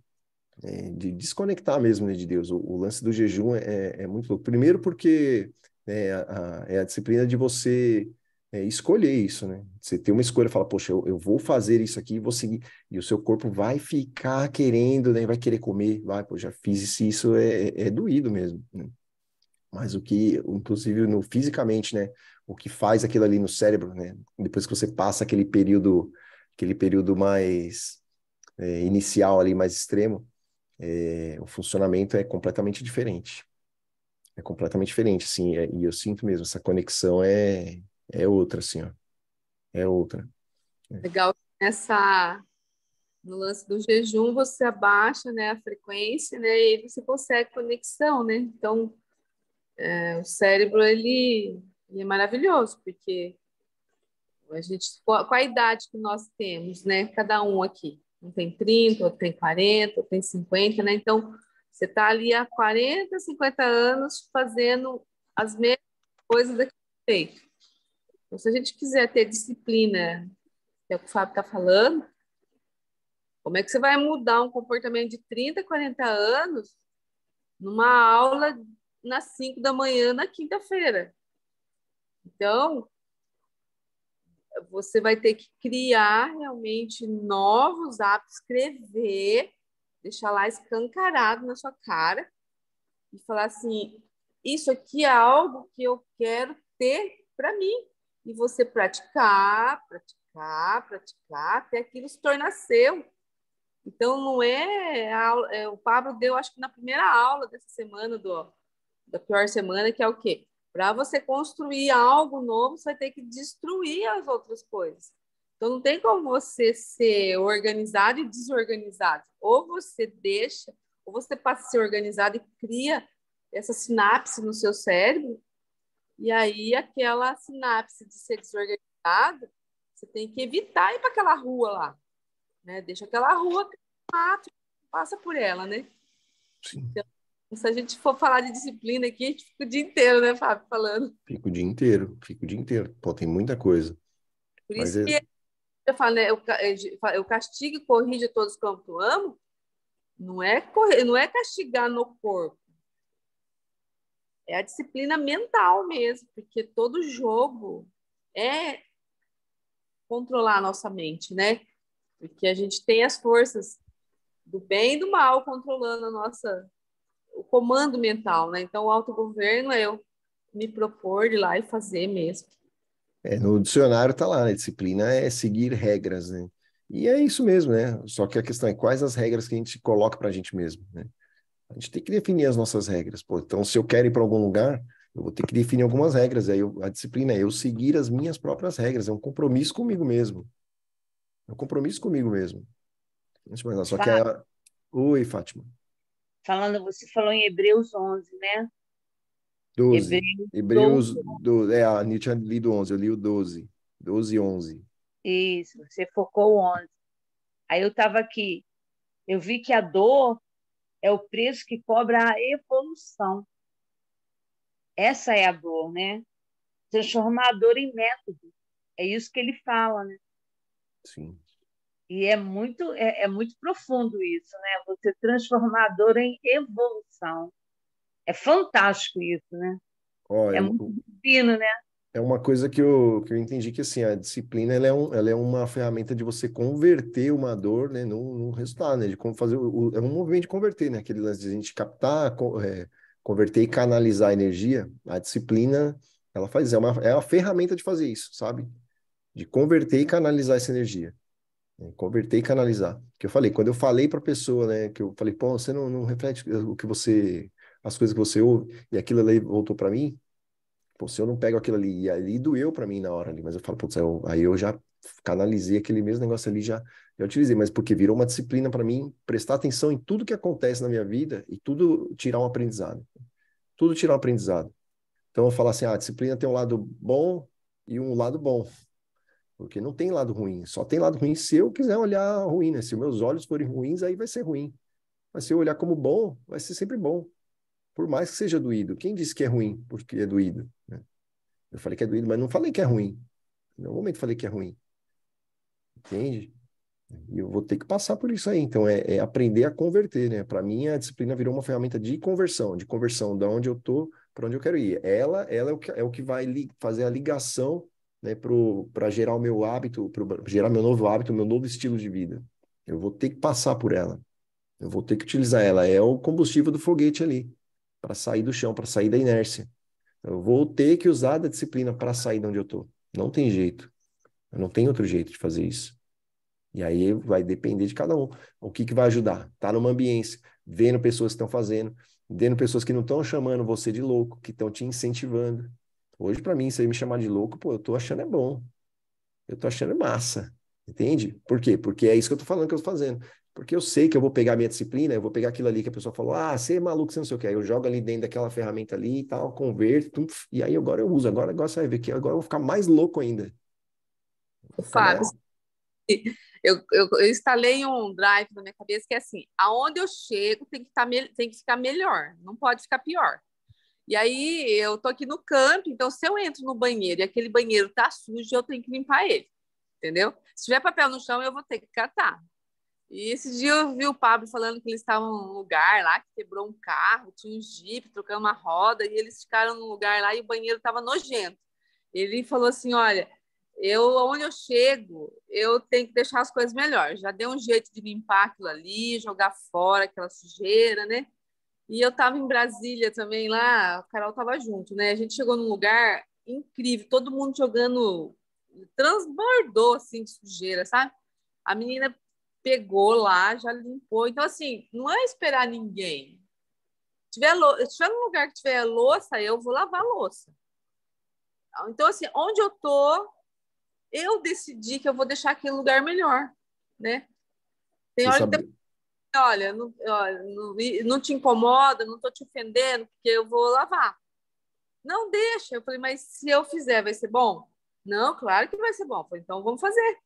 desconectar mesmo, né, de Deus. O lance do jejum é muito louco. Primeiro porque é a disciplina de você escolher isso, né? Você ter uma escolha, fala, poxa, eu vou fazer isso aqui e vou seguir. E o seu corpo vai ficar querendo, né? Vai querer comer, vai, pô, já fiz isso, é doído mesmo, né? Mas inclusive, fisicamente, né? O que faz aquilo ali no cérebro, né? Depois que você passa aquele período mais inicial ali, mais extremo, o funcionamento é completamente diferente. É completamente diferente, assim, e eu sinto mesmo, essa conexão é outra, assim, ó. É outra. Legal. No lance do jejum, você abaixa, né, a frequência, né, e você consegue conexão, né? Então, o cérebro, ele é maravilhoso, porque a gente, qual a idade que nós temos, né? Cada um aqui. Um tem 30, outro tem 40, outro tem 50, né? Então, você está ali há 40, 50 anos fazendo as mesmas coisas daquele jeito. Então, se a gente quiser ter disciplina, que é o que o Fábio está falando, como é que você vai mudar um comportamento de 30, 40 anos numa aula nas 5 da manhã na quinta-feira? Então, você vai ter que criar realmente novos hábitos, escrever, deixar lá escancarado na sua cara e falar assim: isso aqui é algo que eu quero ter para mim. E você praticar, praticar, praticar, até aquilo se tornar seu. Então, não o Pablo deu, acho que na primeira aula dessa semana, da pior semana, que é o quê? Para você construir algo novo, você vai ter que destruir as outras coisas. Então, não tem como você ser organizado e desorganizado. Ou você deixa, ou você passa a ser organizado e cria essa sinapse no seu cérebro, e aí aquela sinapse de ser desorganizado, você tem que evitar ir para aquela rua lá, né? Deixa aquela rua, passa por ela, né? Sim. Então, se a gente for falar de disciplina aqui, a gente fica o dia inteiro, né, Fábio, falando. Fico o dia inteiro. Pô, tem muita coisa. Por Mas isso que eu falo, né, eu castigo e corrijo todos quanto amo, não é castigar no corpo, é a disciplina mental mesmo, porque todo jogo é controlar a nossa mente, né? Porque a gente tem as forças do bem e do mal controlando o comando mental, né? Então, o autogoverno é me propor de ir lá e fazer mesmo. No dicionário tá lá, né? Disciplina é seguir regras, né? E é isso mesmo, né? Só que a questão é quais as regras que a gente coloca pra gente mesmo, né? A gente tem que definir as nossas regras, pô. Então, se eu quero ir para algum lugar, eu vou ter que definir algumas regras. A disciplina é eu seguir as minhas próprias regras, é um compromisso comigo mesmo. É um compromisso comigo mesmo. Só que Oi, Fátima. Você falou em Hebreus 11, né? 12. Hebreus Hebreus, a Nil tinha lido 11, eu li o 12. 12 e 11. Isso, você focou 11. Aí eu estava aqui, eu vi que a dor é o preço que cobra a evolução. Essa é a dor, né? Transformar a dor em método. É isso que ele fala, né? Sim. E é muito profundo isso, né? Você transformar a dor em evolução. É fantástico isso, né? Ó, É muito divino, né? é uma coisa que eu entendi que assim, a disciplina ela é uma ferramenta de você converter uma dor, né, num resultado, né, de como fazer é um movimento de converter, né, aquele lance de a gente captar, converter e canalizar a energia. A disciplina ela faz é uma ferramenta de fazer isso, sabe? De converter e canalizar essa energia. Né? Converter e canalizar. Que eu falei, quando eu falei para a pessoa, né, que eu falei, pô, você não reflete o que você as coisas que você ouve e aquilo ali voltou para mim. Pô, se eu não pego aquilo ali, e ali doeu pra mim na hora ali, mas eu falo, putz, aí eu já canalizei aquele mesmo negócio ali, já utilizei, mas porque virou uma disciplina pra mim prestar atenção em tudo que acontece na minha vida e tudo tirar um aprendizado. Tudo tirar um aprendizado. Então eu falo assim, a disciplina tem um lado bom e um lado bom, porque não tem lado ruim, só tem lado ruim se eu quiser olhar ruim, né? Se meus olhos forem ruins, aí vai ser ruim. Mas se eu olhar como bom, vai ser sempre bom, por mais que seja doído. Quem disse que é ruim porque é doído, né? Eu falei que é doído, mas não falei que é ruim. Em nenhum momento falei que é ruim. Entende? E eu vou ter que passar por isso aí. Então, é aprender a converter, né? Para mim, a disciplina virou uma ferramenta de conversão da onde eu tô para onde eu quero ir. Ela é o que vai fazer a ligação, né, para gerar o meu hábito, para gerar meu novo hábito, meu novo estilo de vida. Eu vou ter que passar por ela. Eu vou ter que utilizar ela. É o combustível do foguete ali, para sair do chão, para sair da inércia. Eu vou ter que usar da disciplina para sair de onde eu tô. Não tem jeito. Eu não tenho outro jeito de fazer isso. E aí vai depender de cada um. O que vai ajudar? Tá numa ambiência, vendo pessoas que estão fazendo, vendo pessoas que não estão chamando você de louco, que estão te incentivando. Hoje, para mim, se ele me chamar de louco, pô, eu tô achando é bom. Eu tô achando é massa. Entende? Por quê? Porque é isso que eu tô falando que eu tô fazendo. Porque eu sei que eu vou pegar a minha disciplina, eu vou pegar aquilo ali que a pessoa falou, você é maluco, você não sei o quê. Aí eu jogo ali dentro daquela ferramenta ali e tal, converto, e aí agora eu uso. Agora você vai ver que agora eu vou ficar mais louco ainda. Vou ficar Fábio, mais... eu instalei um drive na minha cabeça que é assim, aonde eu chego tem que ficar melhor, não pode ficar pior. E aí eu tô aqui no campo, então se eu entro no banheiro e aquele banheiro tá sujo, eu tenho que limpar ele, entendeu? Se tiver papel no chão, eu vou ter que catar. E esse dia eu vi o Pablo falando que eles estavam num lugar lá que quebrou um carro, tinha um jipe trocando uma roda, e eles ficaram num lugar lá e o banheiro estava nojento. Ele falou assim: olha, onde eu chego, eu tenho que deixar as coisas melhores. Já deu um jeito de limpar aquilo ali, jogar fora aquela sujeira, né? E eu estava em Brasília também lá, a Carol estava junto, né? A gente chegou num lugar incrível, todo mundo jogando, transbordou assim de sujeira, sabe? A menina pegou lá, já limpou. Então, assim, não é esperar ninguém. Se tiver num lugar que tiver louça, eu vou lavar a louça. Então, assim, onde eu tô, eu decidi que eu vou deixar aquele lugar melhor, né? Tem hora que olha, não te incomoda, não tô te ofendendo, porque eu vou lavar. Não deixa. Eu falei, mas se eu fizer, vai ser bom? Não, claro que vai ser bom. Eu falei, então vamos fazer.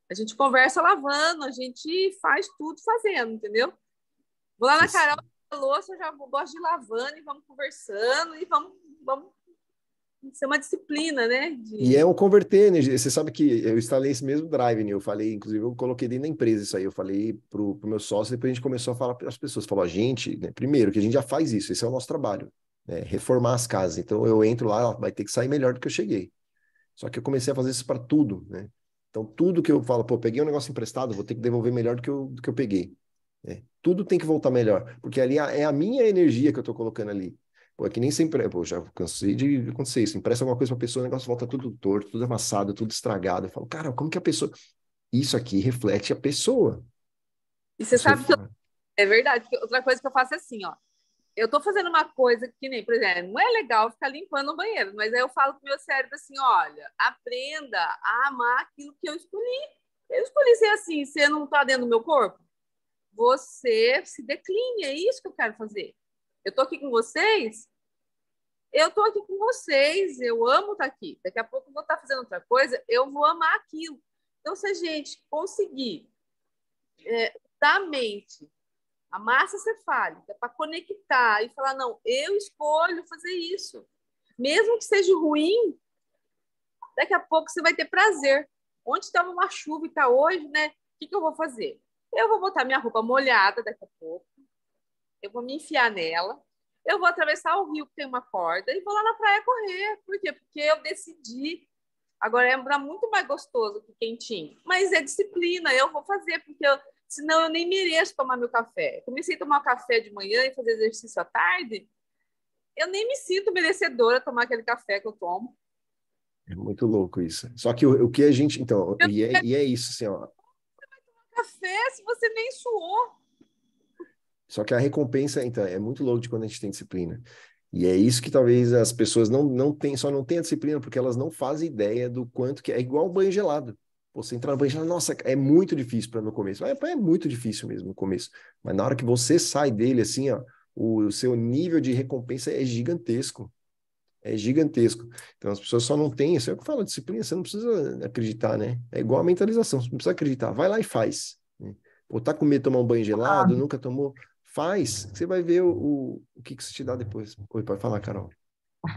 A gente conversa lavando, a gente faz tudo fazendo, entendeu? Vou lá na Carol, a louça, eu já gosto de ir lavando e vamos conversando e vamos ser uma disciplina, né? E é um converter, né? Você sabe que eu instalei esse mesmo drive, né? Eu falei, inclusive, eu coloquei dentro da empresa isso aí. Eu falei pro meu sócio, depois a gente começou a falar para as pessoas. Falou, gente, né? Primeiro, que a gente já faz isso, esse é o nosso trabalho, né? Reformar as casas. Então eu entro lá, vai ter que sair melhor do que eu cheguei. Só que eu comecei a fazer isso para tudo, né? Então tudo que eu falo, pô, peguei um negócio emprestado, vou ter que devolver melhor do que eu peguei. Né? Tudo tem que voltar melhor, porque ali é a minha energia que eu estou colocando ali. Pô, é que nem sempre, pô, já cansei de acontecer isso. Empresta alguma coisa pra pessoa, o negócio volta tudo torto, tudo amassado, tudo estragado. Eu falo, cara, como que a pessoa... Isso aqui reflete a pessoa. E você Isso sabe que reflete. é verdade, porque outra coisa que eu faço é assim, ó. Eu tô fazendo uma coisa que nem, por exemplo, não é legal ficar limpando o banheiro, mas aí eu falo pro meu cérebro assim, olha, aprenda a amar aquilo que eu escolhi. Eu escolhi ser assim, você não tá dentro do meu corpo? Você se decline, é isso que eu quero fazer. Eu tô aqui com vocês, eu tô aqui com vocês, eu amo estar aqui. Daqui a pouco eu vou estar fazendo outra coisa, eu vou amar aquilo. Então, se a gente conseguir da mente a massa cefálica para conectar e falar, não, eu escolho fazer isso. Mesmo que seja ruim, daqui a pouco você vai ter prazer. Onde estava uma chuva e está hoje, né? O que eu vou fazer? Eu vou botar minha roupa molhada daqui a pouco, eu vou me enfiar nela, eu vou atravessar o rio que tem uma corda e vou lá na praia correr. Por quê? Porque eu decidi. Agora é muito mais gostoso que quentinho. Mas é disciplina, eu vou fazer, porque senão eu nem mereço tomar meu café. Comecei a tomar café de manhã e fazer exercício à tarde, eu nem me sinto merecedora tomar aquele café que eu tomo. É muito louco isso. Só que o que a gente... Então, e é isso, assim, ó. Café se você nem suou. Só que a recompensa, então, é muito louco de quando a gente tem disciplina. E é isso que talvez as pessoas não têm, só não têm a disciplina porque elas não fazem ideia do quanto que é igual um banho gelado. Você entrar no banho gelado, nossa, é muito difícil para no começo. É muito difícil mesmo no começo. Mas na hora que você sai dele, assim, ó, o seu nível de recompensa é gigantesco. É gigantesco. Então as pessoas só não têm, isso é o que eu falo, disciplina, você não precisa acreditar, né? É igual a mentalização, você não precisa acreditar. Vai lá e faz. Né? Ou tá com medo de tomar um banho gelado, nunca tomou, faz. Você vai ver o que isso te dá depois. Oi, pode falar, Carol.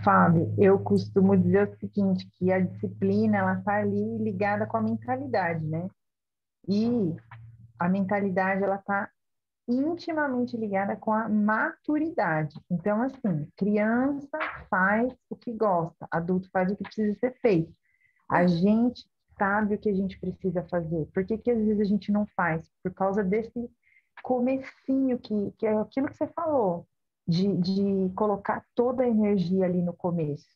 Fábio, eu costumo dizer o seguinte, que a disciplina, ela está ali ligada com a mentalidade, né? E a mentalidade, ela está intimamente ligada com a maturidade. Então, assim, criança faz o que gosta, adulto faz o que precisa ser feito. A gente sabe o que a gente precisa fazer. Por que que às vezes a gente não faz? Por causa desse comecinho que é aquilo que você falou, de colocar toda a energia ali no começo.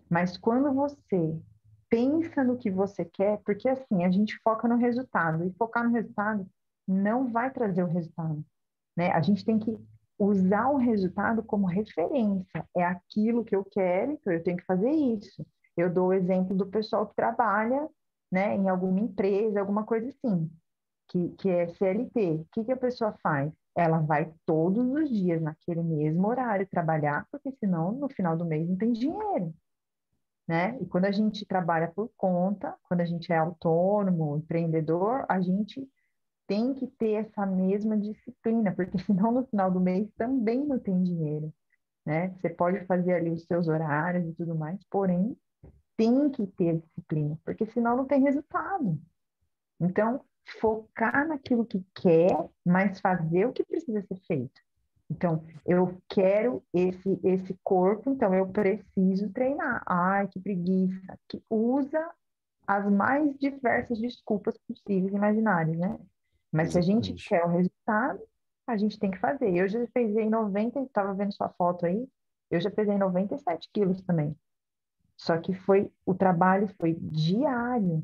Mas quando você pensa no que você quer, porque assim, a gente foca no resultado, e focar no resultado não vai trazer o resultado, né? A gente tem que usar o resultado como referência. É aquilo que eu quero, então eu tenho que fazer isso. Eu dou o exemplo do pessoal que trabalha, né, em alguma empresa, alguma coisa assim, que é CLT. O que a pessoa faz? Ela vai todos os dias naquele mesmo horário trabalhar, porque senão no final do mês não tem dinheiro, né? E quando a gente trabalha por conta, quando a gente é autônomo, empreendedor, a gente tem que ter essa mesma disciplina, porque senão no final do mês também não tem dinheiro, né? Você pode fazer ali os seus horários e tudo mais, porém tem que ter disciplina, porque senão não tem resultado. Então, focar naquilo que quer, mas fazer o que precisa ser feito. Então, eu quero esse corpo, então eu preciso treinar. Ai, que preguiça. Que usa as mais diversas desculpas possíveis e imaginárias, né? Mas se a gente Exatamente. quer o resultado, a gente tem que fazer. Eu já pesei 90, estava vendo sua foto aí, eu já pesei 97 quilos também. Só que o trabalho foi diário,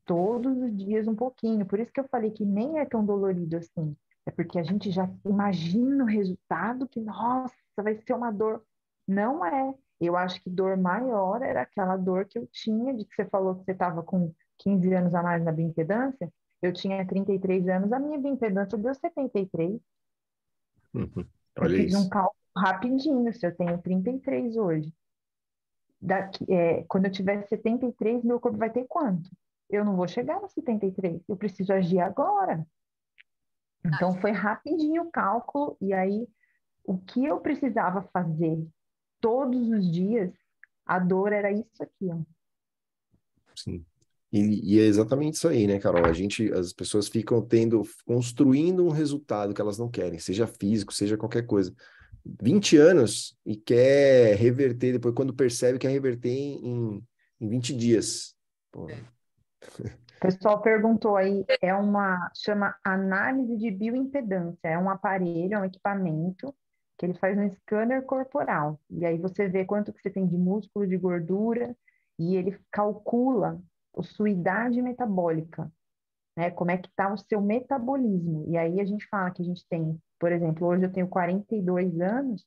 todos os dias um pouquinho. Por isso que eu falei que nem é tão dolorido assim. É porque a gente já imagina o resultado que, nossa, vai ser uma dor. Não é. Eu acho que dor maior era aquela dor que eu tinha, de que você falou que você estava com 15 anos a mais na bioimpedância. Eu tinha 33 anos, a minha bioimpedância deu 73. Uhum. Eu Olha fiz um isso. cálculo rapidinho, se eu tenho 33 hoje. Quando eu tiver 73, meu corpo vai ter quanto? Eu não vou chegar no 73, eu preciso agir agora. Então foi rapidinho o cálculo, e aí o que eu precisava fazer todos os dias, a dor era isso aqui, ó. Sim. E é exatamente isso aí, né, Carol? As pessoas ficam construindo um resultado que elas não querem, seja físico, seja qualquer coisa. 20 anos e quer reverter, depois quando percebe, quer reverter em 20 dias. Pô, O pessoal perguntou aí, chama análise de bioimpedância, é um aparelho, é um equipamento que ele faz um scanner corporal. E aí você vê quanto que você tem de músculo, de gordura, e ele calcula a sua idade metabólica, né? Como é que está o seu metabolismo. E aí a gente fala que a gente tem, por exemplo, hoje eu tenho 42 anos,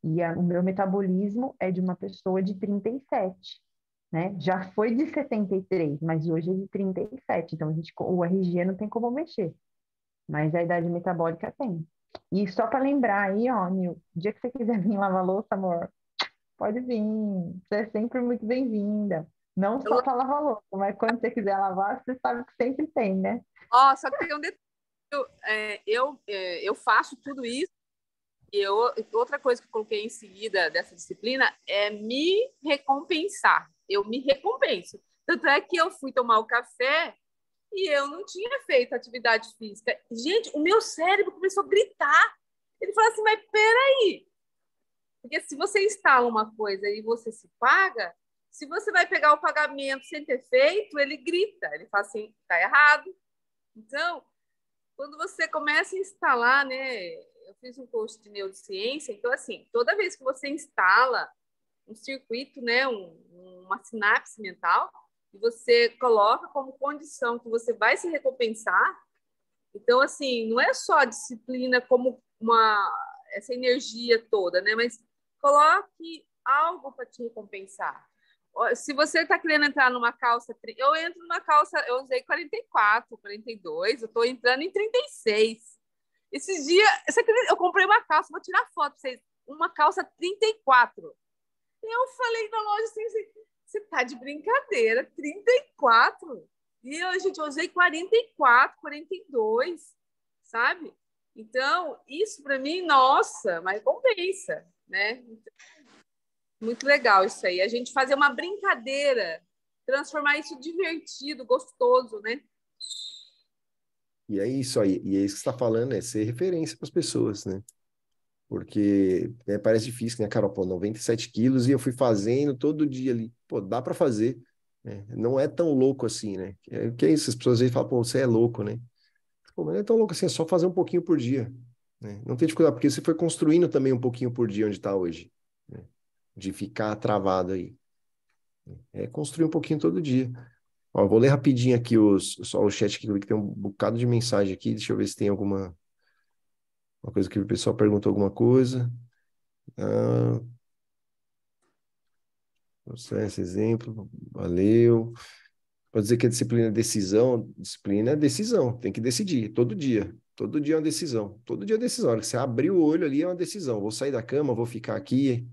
e o meu metabolismo é de uma pessoa de 37, né? Já foi de 73, mas hoje é de 37. Então, o RG não tem como mexer, mas a idade metabólica tem. E só para lembrar aí, ó, Nil, o dia que você quiser vir lavar louça, amor, pode vir. Você é sempre muito bem-vinda. Não só para lavar louça, mas quando você quiser lavar, você sabe que sempre tem, né? Ó, só que tem um detalhe. Eu faço tudo isso. E outra coisa que eu coloquei em seguida dessa disciplina é me recompensar. Eu me recompenso. Tanto é que eu fui tomar o café e eu não tinha feito atividade física. Gente, o meu cérebro começou a gritar. Ele falou assim, mas peraí. Porque se você instala uma coisa e você se paga, se você vai pegar o pagamento sem ter feito, ele grita. Ele fala assim, tá errado. Então, quando você começa a instalar, né? Eu fiz um curso de neurociência, então, assim, toda vez que você instala um circuito, né, uma sinapse mental, e você coloca como condição que você vai se recompensar, então, assim, não é só a disciplina como essa energia toda, né, mas coloque algo para te recompensar. Se você está querendo entrar numa calça, eu entro numa calça, eu usei 44, 42, eu estou entrando em 36. Esses dias, eu comprei uma calça, vou tirar foto para vocês, uma calça 34. Eu falei na loja assim, você tá de brincadeira, 34? E eu, gente, eu usei 44, 42, sabe? Então, isso para mim, nossa, mas compensa, né? Muito legal isso aí. A gente fazer uma brincadeira, transformar isso divertido, gostoso, né? E é isso aí. E é isso que você está falando, é ser referência para as pessoas, né? Porque parece difícil, né, Carol? Pô, 97 quilos e eu fui fazendo todo dia ali. Pô, dá para fazer, né? Não é tão louco assim, né? Que é isso? As pessoas às vezes falam, pô, você é louco, né? Pô, mas não é tão louco assim, é só fazer um pouquinho por dia, né? Não tem dificuldade, porque você foi construindo também um pouquinho por dia onde está hoje, né? De ficar travado aí. É construir um pouquinho todo dia. Ó, eu vou ler rapidinho aqui só o chat aqui, que tem um bocado de mensagem aqui. Deixa eu ver se tem uma coisa que o pessoal perguntou alguma coisa. Esse exemplo, valeu. Pode dizer que a disciplina é decisão. Disciplina é decisão, tem que decidir, todo dia. Todo dia é uma decisão. Todo dia é uma decisão. A hora que você abrir o olho ali é uma decisão. Vou sair da cama, vou ficar aqui.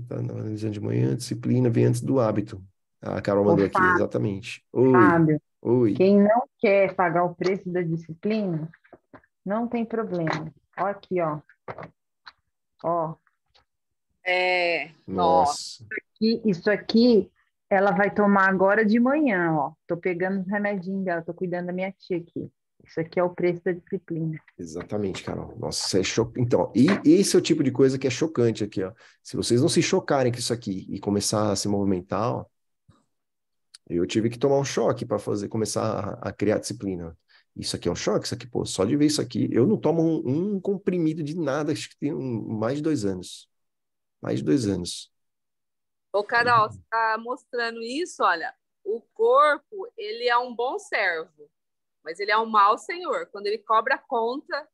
Tá na hora de manhã, disciplina vem antes do hábito. A Carol mandou aqui, Fábio, exatamente. Oi, Fábio, oi. quem não quer pagar o preço da disciplina, não tem problema. Ó aqui, ó. Ó. Nossa. Isso aqui, ela vai tomar agora de manhã, ó. Tô pegando os remedinhos dela, tô cuidando da minha tia aqui. Isso aqui é o preço da disciplina. Exatamente, Carol. Nossa, isso é chocante. Então, e esse é o tipo de coisa que é chocante aqui, ó. Se vocês não se chocarem com isso aqui e começar a se movimentar, ó, eu tive que tomar um choque para começar a criar disciplina. Isso aqui é um choque, isso aqui, pô, só de ver isso aqui. Eu não tomo um comprimido de nada, acho que tem mais de 2 anos. Mais de 2 anos. Ô, Carol, você está mostrando isso, olha, o corpo, ele é um bom servo, mas ele é um mau senhor. Quando ele cobra a conta,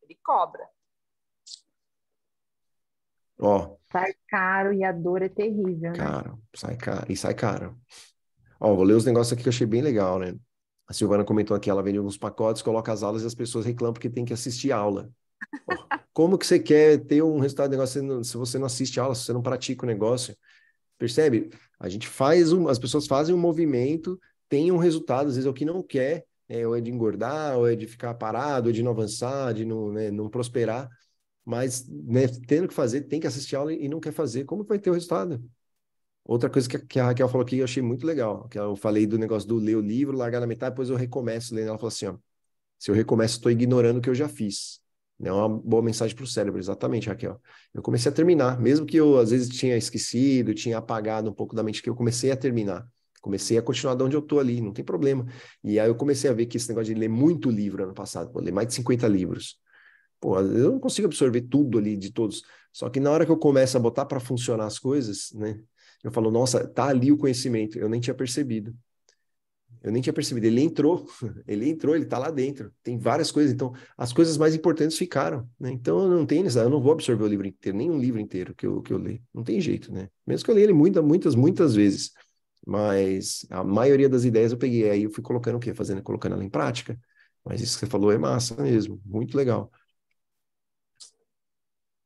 ele cobra. Ó. Sai caro e a dor é terrível, né? Caro, sai caro, e sai caro. Ó, vou ler os negócios aqui que eu achei bem legal, né? A Silvana comentou aqui, ela vende alguns pacotes, coloca as aulas e as pessoas reclamam porque tem que assistir aula. Ó, como que você quer ter um resultado do negócio se você não assiste aula, se você não pratica o negócio? Percebe? A gente as pessoas fazem um movimento, tem um resultado, às vezes é o que não quer, ou é de engordar, ou é de ficar parado, ou de não avançar, de não, né, não prosperar, mas né, tendo que fazer, tem que assistir aula e não quer fazer, como que vai ter o resultado? Outra coisa que a Raquel falou aqui, eu achei muito legal, que eu falei do negócio do ler o livro, largar na metade, depois eu recomeço lendo. Ela falou assim, ó, se eu recomeço, estou ignorando o que eu já fiz. É uma boa mensagem para o cérebro, exatamente, Raquel. Eu comecei a terminar, mesmo que eu, às vezes, tinha esquecido, tinha apagado um pouco da mente, que eu comecei a terminar. Comecei a continuar de onde eu estou ali, não tem problema. E aí eu comecei a ver que esse negócio de ler muito livro ano passado, ler mais de 50 livros. pô, eu não consigo absorver tudo ali de todos. Só que na hora que eu começo a botar para funcionar as coisas, né? Eu falo, nossa, tá ali o conhecimento. Eu nem tinha percebido. Eu nem tinha percebido. Ele entrou, ele tá lá dentro. Tem várias coisas. Então, as coisas mais importantes ficaram, né? Então, não tem necessidade. Eu não vou absorver o livro inteiro, nem um livro inteiro que eu leio. Não tem jeito, né? Mesmo que eu leia ele muitas vezes. Mas a maioria das ideias eu peguei. Aí eu fui colocando o quê? Colocando ela em prática. Mas isso que você falou é massa mesmo. Muito legal.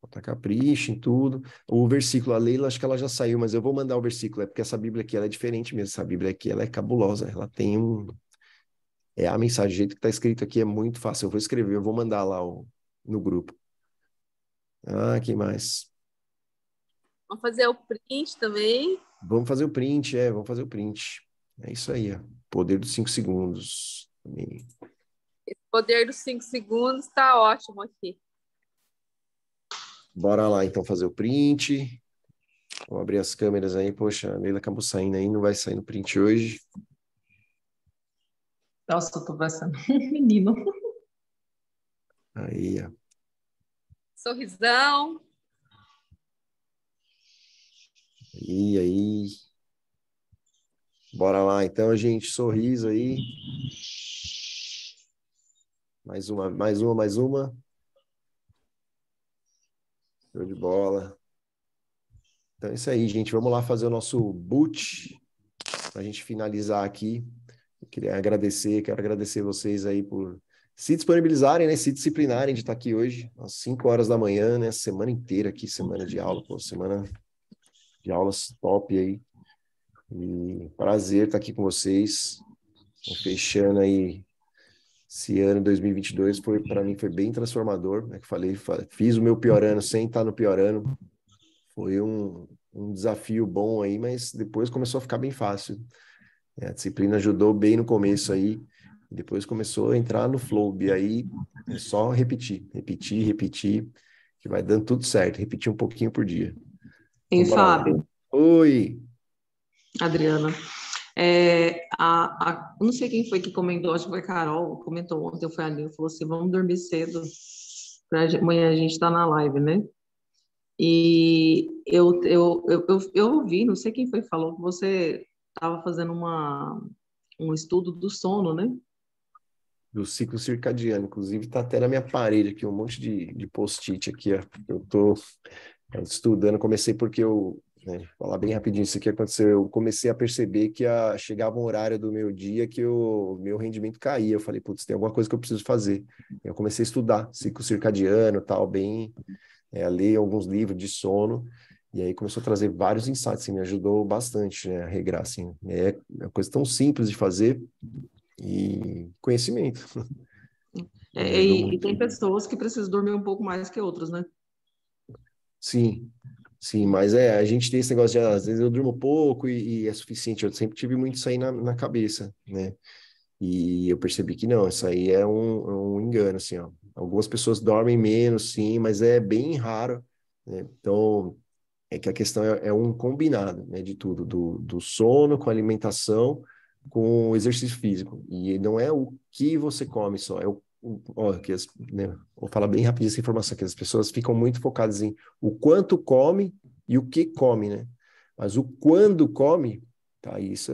Botar capricho em tudo. O versículo, a Leila, acho que ela já saiu, mas eu vou mandar o versículo, é porque essa Bíblia aqui, ela é diferente mesmo. Essa Bíblia aqui, ela é cabulosa. Ela tem um... É a mensagem, o jeito que está escrito aqui é muito fácil. Eu vou escrever, eu vou mandar lá no grupo. Ah, que mais? Vamos fazer o print também. Vamos fazer o print. É isso aí, ó. Poder dos 5 segundos. Também. Esse poder dos 5 segundos está ótimo aqui. Bora lá, então, fazer o print. Vou abrir as câmeras aí. Poxa, a Leila acabou saindo aí, não vai sair no print hoje. Nossa, eu tô parecendo um menino. Aí, ó. Sorrisão. Aí. Bora lá, então, gente. Sorriso aí. Mais uma. Show de bola. Então é isso aí, gente. Vamos lá fazer o nosso boot para a gente finalizar aqui. Quero agradecer vocês aí por se disponibilizarem, né? Se disciplinarem de estar aqui hoje, às 5 horas da manhã, né? Semana inteira aqui, semana de aula, pô, semana de aulas top aí. E prazer estar aqui com vocês. Fechando aí esse ano 2022, para mim foi bem transformador, né? Que falei, fiz o meu pior ano sem estar no pior ano. Foi um desafio bom aí, mas depois começou a ficar bem fácil. A disciplina ajudou bem no começo aí, depois começou a entrar no flow, e aí é só repetir, que vai dando tudo certo, repetir um pouquinho por dia. Ei, Então, bora lá. Fábio, Oi! Adriana, eu não sei quem foi que comentou, acho que foi a Carol, comentou ontem, foi ali, falou assim, vamos dormir cedo, para amanhã a gente estar na live, né? E eu ouvi, não sei quem foi que falou, que você estava fazendo um estudo do sono, né? Do ciclo circadiano, inclusive tá até na minha parede aqui, um monte de post-it aqui, ó. Eu tô estudando, comecei porque né, falar bem rapidinho isso aqui aconteceu, eu comecei a perceber que chegava um horário do meu dia que o meu rendimento caía, eu falei, putz, tem alguma coisa que eu preciso fazer. Eu comecei a estudar ciclo circadiano, tal, a ler alguns livros de sono, e aí começou a trazer vários insights, assim, me ajudou bastante, né, a regrar, assim. É uma coisa tão simples de fazer e conhecimento. E tem pessoas que precisam dormir um pouco mais que outras, né? Sim, mas a gente tem esse negócio de, às vezes eu durmo pouco e é suficiente, eu sempre tive muito isso aí na cabeça, né? E eu percebi que não, isso aí é um engano, assim, ó. Algumas pessoas dormem menos, sim, mas é bem raro, né? Então, é que a questão é um combinado, né, de tudo, do sono, com a alimentação, com o exercício físico. E não é o que você come só, é né, vou falar bem rapidinho essa informação, que as pessoas ficam muito focadas em o quanto come e o que come, né? Mas o quando come, tá, isso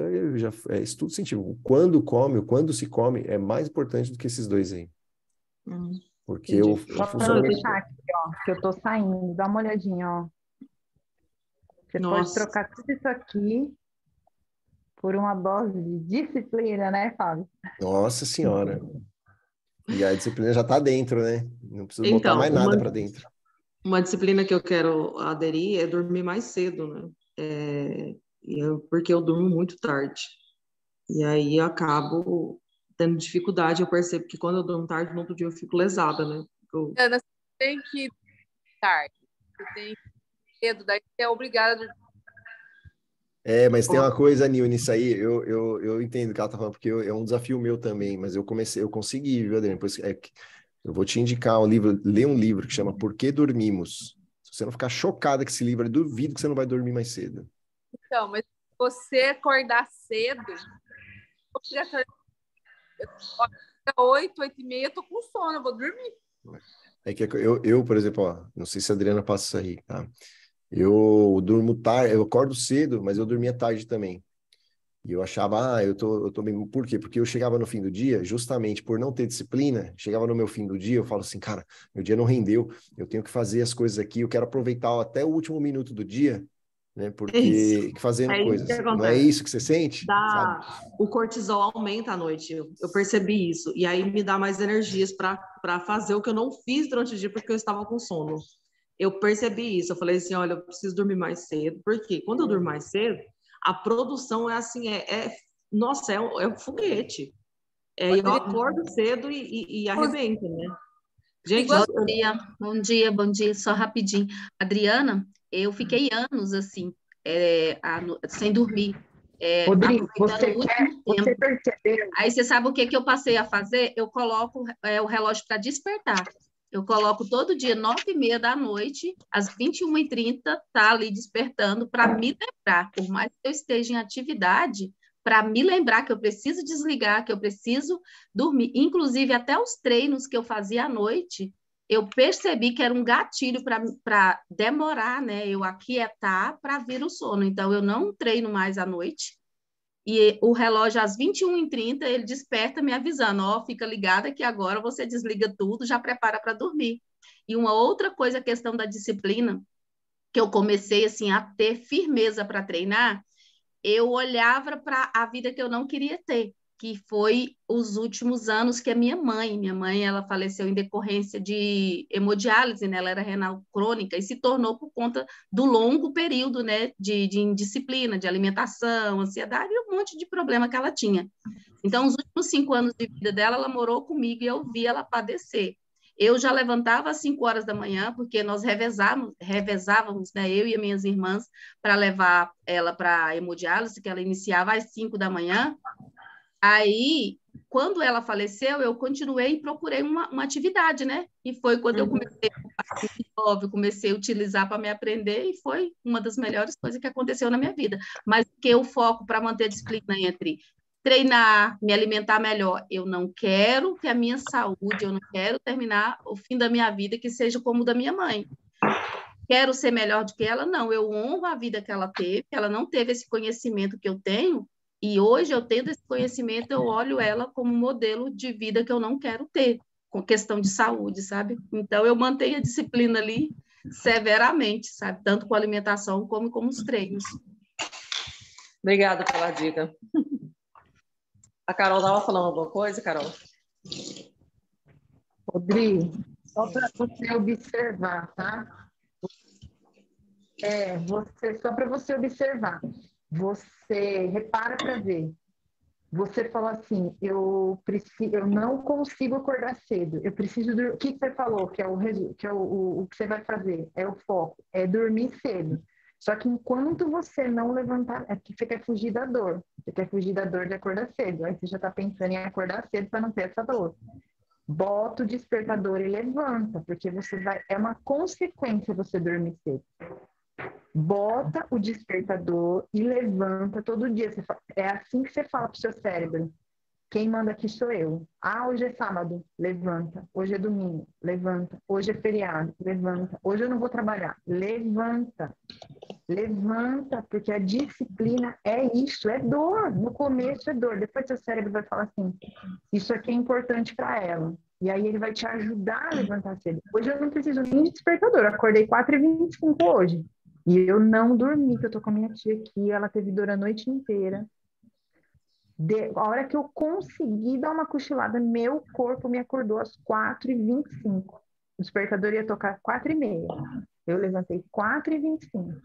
é estudo científico. O quando come, o quando se come é mais importante do que esses dois aí. Porque o Só para funcionamento... deixar aqui, ó, que eu tô saindo, dá uma olhadinha, ó. Você pode trocar tudo isso aqui por uma dose de disciplina, né, Fábio? Nossa Senhora! E a disciplina já está dentro, né? Não precisa botar Então, mais nada para dentro. Uma disciplina que eu quero aderir é dormir mais cedo, né? Porque eu durmo muito tarde. E aí eu acabo tendo dificuldade. Eu percebo que quando eu durmo tarde, no outro dia eu fico lesada, né? Ana, você tem que ir tarde. Você tem cedo, daí você é obrigada a dormir. Mas tem uma coisa, Nil, nisso aí, eu entendo o que ela tá falando, porque é um desafio meu também, mas eu consegui, viu, Adriano? Depois, eu vou te indicar ler um livro que chama Por que Dormimos? Se você não ficar chocada com esse livro, eu duvido que você não vai dormir mais cedo. Então, mas se você acordar cedo, obrigatoriamente, 8, 8h30, eu tô com sono, eu vou dormir. É que eu, por exemplo, ó, não sei se a Adriana passa isso aí, tá? Eu durmo tarde, eu acordo cedo, mas eu dormia tarde também. E eu achava, eu tô bem. Por quê? Porque eu chegava no fim do dia, justamente por não ter disciplina, chegava no meu fim do dia, eu falo assim, cara, meu dia não rendeu, eu tenho que fazer as coisas aqui, eu quero aproveitar até o último minuto do dia, né? Isso. Porque fazendo É isso que coisas. Não é acontece. isso que você sente? Sabe? O cortisol aumenta à noite. Eu percebi isso. E aí me dá mais energias para fazer o que eu não fiz durante o dia porque eu estava com sono. Eu percebi isso. Eu falei assim, olha, eu preciso dormir mais cedo. Porque quando eu durmo mais cedo, a produção é assim, nossa, é um foguete. Eu acordo cedo e arrebento, né? Gente, Bom dia, só rapidinho. Adriana, eu fiquei anos assim, sem dormir, Rodrigo, aproveitando muito você tempo. percebeu? Aí você sabe o que eu passei a fazer? Eu coloco o relógio para despertar. Eu coloco todo dia, 9h30 da noite, às 21h30, tá ali despertando para me lembrar, por mais que eu esteja em atividade, para me lembrar que eu preciso desligar, que eu preciso dormir. Inclusive, até os treinos que eu fazia à noite, eu percebi que era um gatilho para demorar, né? Eu aquietar para vir o sono. Então, eu não treino mais à noite. E o relógio, às 21h30, ele desperta me avisando, ó, fica ligada que agora você desliga tudo, já prepara para dormir. E uma outra coisa, a questão da disciplina, que eu comecei, assim, a ter firmeza para treinar, eu olhava para a vida que eu não queria ter, que foi os últimos anos que minha mãe, ela faleceu em decorrência de hemodiálise, né? Ela era renal crônica e se tornou por conta do longo período, né, de indisciplina, de alimentação, ansiedade e um monte de problema que ela tinha. Então, os últimos 5 anos de vida dela, ela morou comigo e eu vi ela padecer. Eu já levantava às 5 horas da manhã, porque nós revezávamos, né, eu e as minhas irmãs, para levar ela para a hemodiálise, que ela iniciava às 5 da manhã. Aí, quando ela faleceu, eu continuei e procurei uma atividade, né? E foi quando eu comecei a utilizar para me aprender e foi uma das melhores coisas que aconteceu na minha vida. Mas que o foco para manter a disciplina entre treinar, me alimentar melhor. Eu não quero que a minha saúde, eu não quero terminar o fim da minha vida que seja como o da minha mãe. Quero ser melhor do que ela? Não, eu honro a vida que ela teve, ela não teve esse conhecimento que eu tenho, e hoje eu tendo esse conhecimento, eu olho ela como modelo de vida que eu não quero ter, com questão de saúde, sabe? Então, eu mantenho a disciplina ali severamente, sabe? Tanto com a alimentação como com os treinos. Obrigada pela dica. A Carol estava falando alguma coisa, Carol? Rodrigo, só para você observar, tá? Só para você observar. Você repara para ver. Você falou assim, eu não consigo acordar cedo. Eu preciso o que você falou que é o que você vai fazer? É o foco, é dormir cedo. Só que enquanto você não levantar, é que você quer fugir da dor. Você quer fugir da dor de acordar cedo. Aí você já está pensando em acordar cedo para não ter essa dor. Bota o despertador e levanta, porque é uma consequência você dormir cedo. Bota o despertador e levanta todo dia. É assim que você fala para o seu cérebro. Quem manda aqui sou eu. Hoje é sábado, levanta. Hoje é domingo, levanta. Hoje é feriado, levanta. Hoje eu não vou trabalhar, levanta. Levanta, porque a disciplina é isso, é dor. No começo é dor. Depois seu cérebro vai falar assim, isso aqui é importante para ela. E aí ele vai te ajudar a levantar cedo. Hoje eu não preciso nem de despertador. Eu acordei 4h25 hoje. E eu não dormi, que eu tô com a minha tia aqui, ela teve dor a noite inteira. A hora que eu consegui dar uma cochilada, meu corpo me acordou às 4h25. O despertador ia tocar às 4h30. Eu levantei 4h25.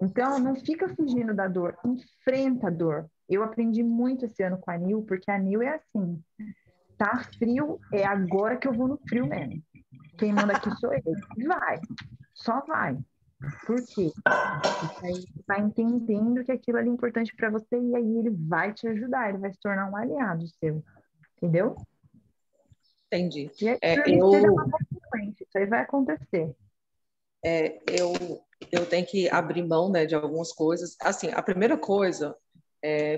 Então, não fica fugindo da dor, enfrenta a dor. Eu aprendi muito esse ano com a Nil, porque a Nil é assim, tá frio, é agora que eu vou no frio mesmo. Quem manda aqui sou eu. Vai, só vai. Por quê? Porque aí você vai entendendo que aquilo ali é importante para você e aí ele vai te ajudar, ele vai se tornar um aliado seu. Entendeu? Entendi. E aí, é uma consequência, isso aí vai acontecer. Eu tenho que abrir mão, né, de algumas coisas. Assim, a primeira coisa,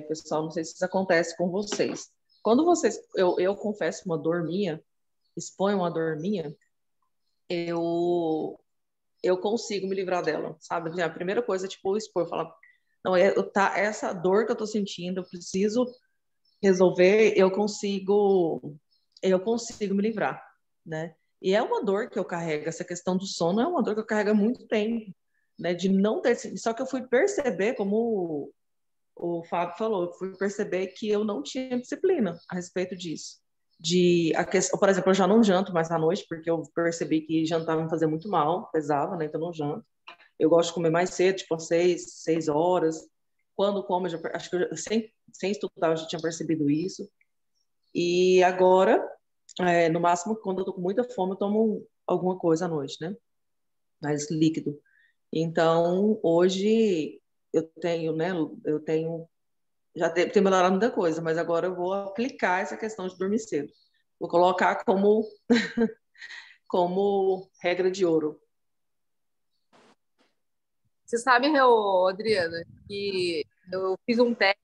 pessoal, não sei se isso acontece com vocês. Quando vocês, eu confesso uma dor minha, exponho uma dor minha, eu consigo me livrar dela, sabe? Assim, a primeira coisa é, tipo, expor, falar, não, essa dor que eu tô sentindo, eu preciso resolver, eu consigo me livrar, né? E é uma dor que eu carrego, essa questão do sono é uma dor que eu carrego há muito tempo, né? De não ter, só que eu fui perceber, como o Fábio falou, eu fui perceber que eu não tinha disciplina a respeito disso. Por exemplo, eu já não janto mais à noite, porque eu percebi que jantar me fazia muito mal, pesava, né? Então eu não janto. Eu gosto de comer mais cedo, tipo às 6 horas. Quando como, acho que sem estudar, eu já tinha percebido isso. E agora, no máximo, quando eu tô com muita fome, eu tomo alguma coisa à noite, né? Mais líquido. Então, hoje né? Tem melhorado muita coisa, mas agora eu vou aplicar essa questão de dormir cedo. Vou colocar como regra de ouro. Você sabe, Adriana, que eu fiz um teste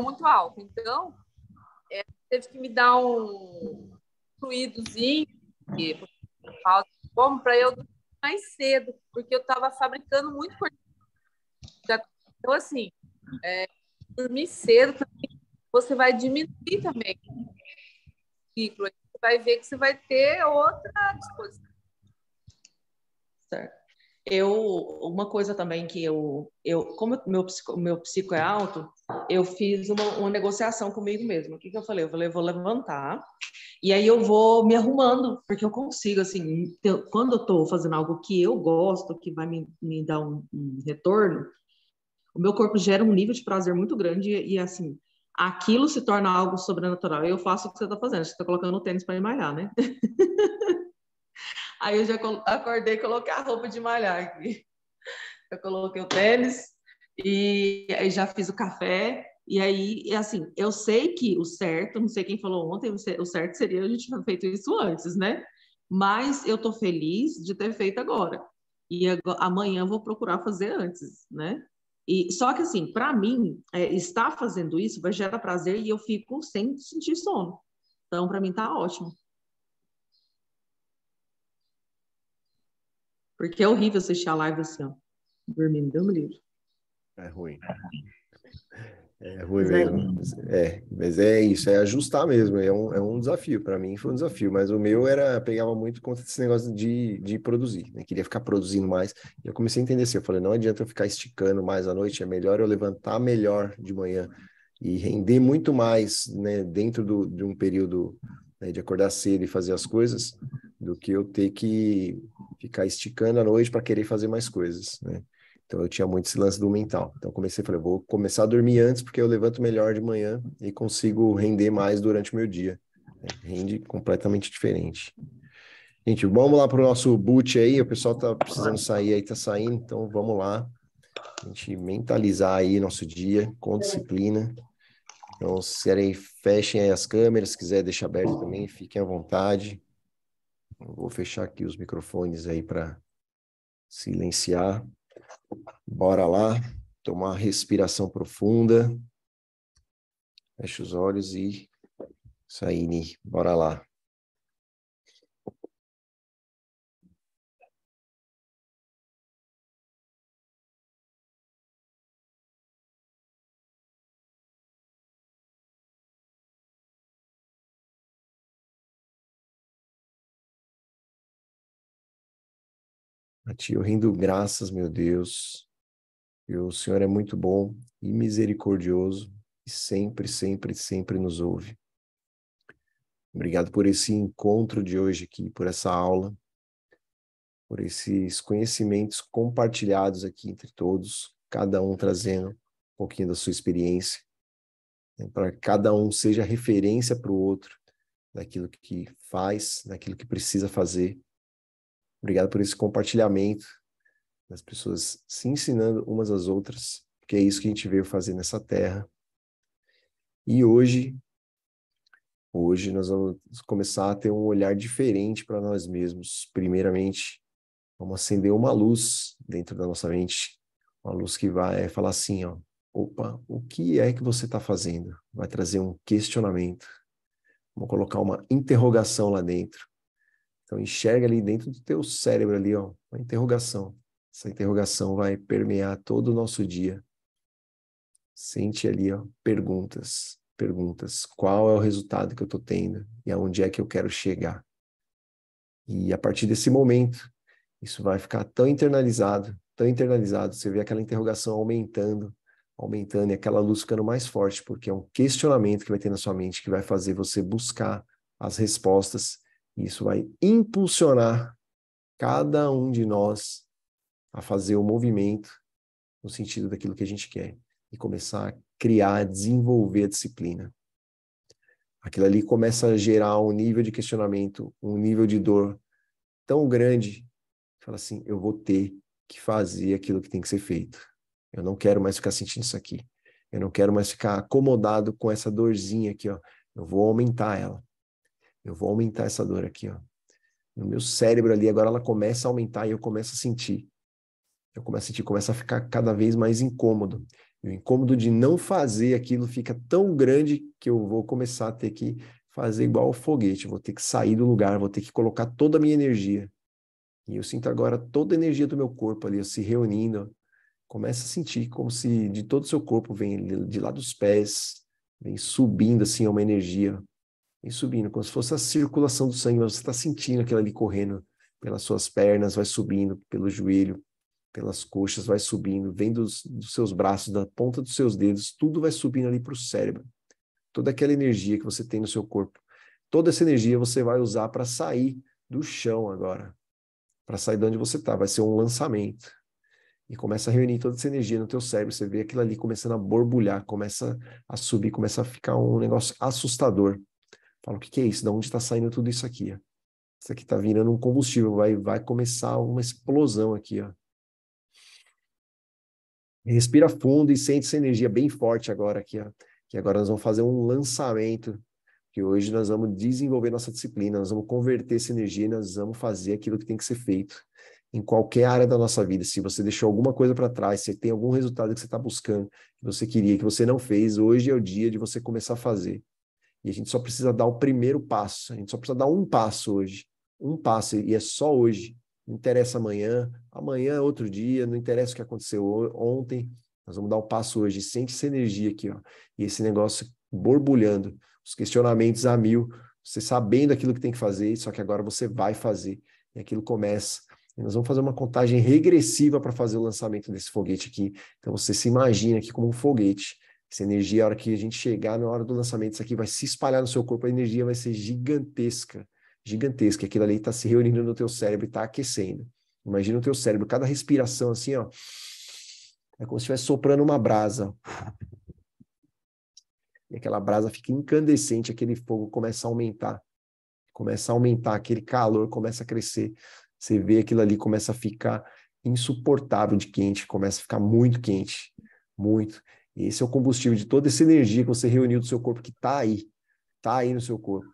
muito alto. Então, teve que me dar um fluidozinho para eu dormir mais cedo, porque eu estava fabricando muito cortisol. Então, assim, dormir cedo, você vai diminuir também o ciclo. Você vai ver que você vai ter outra disposição. Certo. Uma coisa também que como meu psico é alto, eu fiz uma negociação comigo mesma. O que eu falei? Eu falei, eu vou levantar e aí eu vou me arrumando, porque eu consigo, assim, quando eu estou fazendo algo que eu gosto, que vai me dar um retorno, o meu corpo gera um nível de prazer muito grande e assim, aquilo se torna algo sobrenatural. Eu faço o que você está fazendo, você está colocando o tênis para ir malhar, né? Aí eu já acordei e coloquei a roupa de malhar aqui. Eu coloquei o tênis e aí já fiz o café. E aí, assim, eu sei que o certo, não sei quem falou ontem, o certo seria a gente ter feito isso antes, né? Mas eu tô feliz de ter feito agora. E amanhã eu vou procurar fazer antes, né? E só que assim, para mim, estar fazendo isso vai gerar prazer e eu fico sem sentir sono. Então, para mim tá ótimo. Porque é horrível assistir a live assim, ó, dormindo, Deus me livre. É ruim. É ruim mesmo. Mas é isso, é ajustar mesmo. É um desafio. Para mim foi um desafio, mas o meu pegava muito conta desse negócio de produzir, né? Queria ficar produzindo mais. E eu comecei a entender assim, eu falei, não adianta eu ficar esticando mais à noite, é melhor eu levantar melhor de manhã e render muito mais, né, dentro de um período, né, de acordar cedo e fazer as coisas, do que eu ter que ficar esticando à noite para querer fazer mais coisas, né? Então, eu tinha muito esse lance do mental. Então, falei, vou começar a dormir antes, porque eu levanto melhor de manhã e consigo render mais durante o meu dia. Rende completamente diferente. Gente, vamos lá para o nosso boot aí. O pessoal tá precisando sair aí, tá saindo. Então, vamos lá. A gente mentalizar aí nosso dia com disciplina. Então, se querem, fechem aí as câmeras. Se quiser deixar aberto também, fiquem à vontade. Eu vou fechar aqui os microfones aí para silenciar. Bora lá, tomar uma respiração profunda. Fecha os olhos e sair, Ni. Bora lá. A Ti eu rendo graças, meu Deus. E o Senhor é muito bom e misericordioso e sempre, sempre, sempre nos ouve. Obrigado por esse encontro de hoje aqui, por essa aula, por esses conhecimentos compartilhados aqui entre todos, cada um trazendo um pouquinho da sua experiência, né, para que cada um seja referência para o outro, daquilo que faz, daquilo que precisa fazer. Obrigado por esse compartilhamento, das pessoas se ensinando umas às outras, porque é isso que a gente veio fazer nessa terra. E hoje nós vamos começar a ter um olhar diferente para nós mesmos. Primeiramente, vamos acender uma luz dentro da nossa mente, uma luz que vai falar assim, ó, opa, o que é que você está fazendo? Vai trazer um questionamento. Vamos colocar uma interrogação lá dentro. Então enxerga ali dentro do teu cérebro ali, ó, uma interrogação. Essa interrogação vai permear todo o nosso dia. Sente ali, ó, perguntas. Qual é o resultado que eu estou tendo? E aonde é que eu quero chegar? E a partir desse momento, isso vai ficar tão internalizado, você vê aquela interrogação aumentando, e aquela luz ficando mais forte, porque é um questionamento que vai ter na sua mente, que vai fazer você buscar as respostas, e isso vai impulsionar cada um de nós a fazer o movimento no sentido daquilo que a gente quer, e começar a criar, a desenvolver a disciplina. Aquilo ali começa a gerar um nível de questionamento, um nível de dor tão grande, fala assim, eu vou ter que fazer aquilo que tem que ser feito. Eu não quero mais ficar sentindo isso aqui. Eu não quero mais ficar acomodado com essa dorzinha aqui, ó. Eu vou aumentar ela. Eu vou aumentar essa dor aqui, ó. No meu cérebro ali, agora ela começa a aumentar e eu começo a sentir. Começa a ficar cada vez mais incômodo. E o incômodo de não fazer aquilo fica tão grande que eu vou começar a ter que fazer igual ao foguete. Eu vou ter que sair do lugar, vou ter que colocar toda a minha energia. E eu sinto agora toda a energia do meu corpo ali, se reunindo. Começa a sentir como se de todo o seu corpo vem de lá dos pés, vem subindo assim uma energia. Vem subindo, como se fosse a circulação do sangue. Você está sentindo aquilo ali correndo pelas suas pernas, vai subindo pelo joelho, pelas coxas, vai subindo, vem dos seus braços, da ponta dos seus dedos, tudo vai subindo ali para o cérebro. Toda aquela energia que você tem no seu corpo. Toda essa energia você vai usar para sair do chão agora. Para sair de onde você está. Vai ser um lançamento. E começa a reunir toda essa energia no teu cérebro. Você vê aquilo ali começando a borbulhar, começa a subir, começa a ficar um negócio assustador. Fala, o que é isso? De onde está saindo tudo isso aqui? Ó? Isso aqui está virando um combustível. Vai começar uma explosão aqui, ó. Respira fundo e sente essa energia bem forte agora aqui, ó. Que agora nós vamos fazer um lançamento, que hoje nós vamos desenvolver nossa disciplina, nós vamos converter essa energia e nós vamos fazer aquilo que tem que ser feito em qualquer área da nossa vida. Se você deixou alguma coisa para trás, se tem algum resultado que você está buscando, que você queria, que você não fez, hoje é o dia de você começar a fazer. E a gente só precisa dar o primeiro passo, a gente só precisa dar um passo hoje, um passo, e é só hoje. Não interessa amanhã é outro dia, não interessa o que aconteceu ontem, nós vamos dar o passo hoje. Sente essa energia aqui, ó, e esse negócio borbulhando, os questionamentos a mil, você sabendo aquilo que tem que fazer, só que agora você vai fazer, e aquilo começa. E nós vamos fazer uma contagem regressiva para fazer o lançamento desse foguete aqui. Então você se imagina aqui como um foguete. Essa energia, a hora que a gente chegar na hora do lançamento, isso aqui vai se espalhar no seu corpo, a energia vai ser gigantesca. Gigantesca, aquilo ali está se reunindo no teu cérebro e está aquecendo. Imagina o teu cérebro, cada respiração assim, ó, é como se estivesse soprando uma brasa. E aquela brasa fica incandescente, aquele fogo começa a aumentar, aquele calor começa a crescer. Você vê aquilo ali, começa a ficar insuportável de quente, começa a ficar muito quente, muito. E esse é o combustível de toda essa energia que você reuniu do seu corpo, que está aí no seu corpo.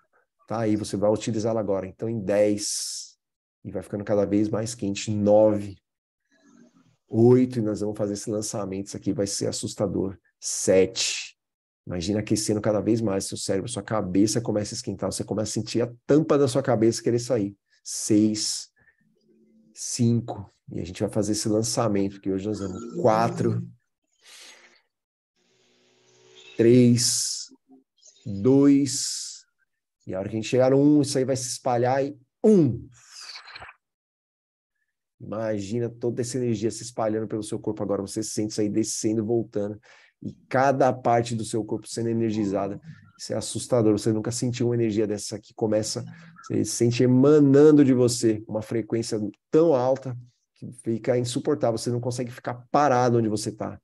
Tá aí, você vai utilizá-la agora. Então, em 10, e vai ficando cada vez mais quente, 9, 8, e nós vamos fazer esse lançamento. Isso aqui vai ser assustador. 7, imagina aquecendo cada vez mais seu cérebro, sua cabeça começa a esquentar, você começa a sentir a tampa da sua cabeça querer sair. 6, 5, e a gente vai fazer esse lançamento, que hoje nós vamos 4, 3, 2, e a hora que a gente chegar no 1, isso aí vai se espalhar e 1. Imagina toda essa energia se espalhando pelo seu corpo agora. Você sente isso aí descendo, voltando. E cada parte do seu corpo sendo energizada. Isso é assustador. Você nunca sentiu uma energia dessa que começa... Você sente emanando de você uma frequência tão alta que fica insuportável. Você não consegue ficar parado onde você está.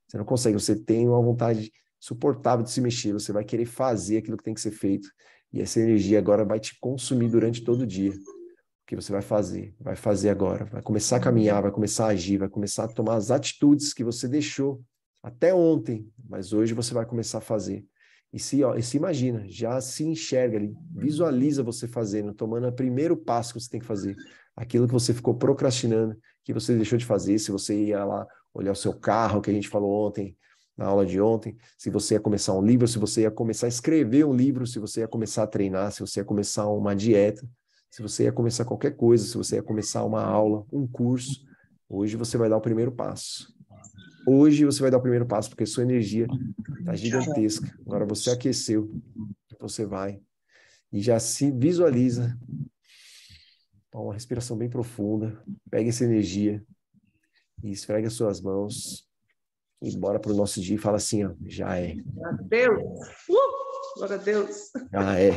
Você não consegue. Você tem uma vontade insuportável de se mexer. Você vai querer fazer aquilo que tem que ser feito. E essa energia agora vai te consumir durante todo o dia. O que você vai fazer agora. Vai começar a caminhar, vai começar a agir, vai começar a tomar as atitudes que você deixou até ontem, mas hoje você vai começar a fazer. E se imagina, já se enxerga ali, visualiza você fazendo, tomando o primeiro passo que você tem que fazer. Aquilo que você ficou procrastinando, que você deixou de fazer, se você ia lá olhar o seu carro, que a gente falou ontem, na aula de ontem, se você ia começar um livro, se você ia começar a escrever um livro, se você ia começar a treinar, se você ia começar uma dieta, Se você ia começar qualquer coisa, se você ia começar uma aula, um curso, hoje você vai dar o primeiro passo. Hoje você vai dar o primeiro passo, porque sua energia está gigantesca. Agora você aqueceu, você vai e já se visualiza. Uma respiração bem profunda. Pega essa energia e esfrega as suas mãos e bora para o nosso dia e fala assim, ó, já é. Glória a Deus! Glória a Deus! Já é.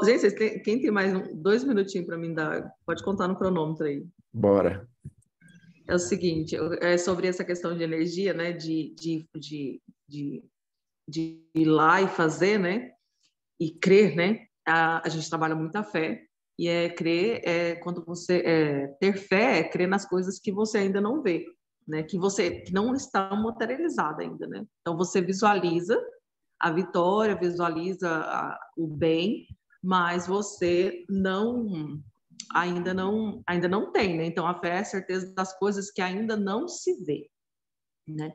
Gente, quem tem mais 2 minutinhos para mim dar, pode contar no cronômetro aí. Bora. É o seguinte, é sobre essa questão de energia, né? De ir lá e fazer, né? E crer, né? A gente trabalha muito a fé. E crer quando você ter fé é crer nas coisas que você ainda não vê, né? Que não está materializada ainda, né? Então você visualiza a vitória, visualiza o bem, mas você ainda não tem, né? Então a fé é a certeza das coisas que ainda não se vê, né?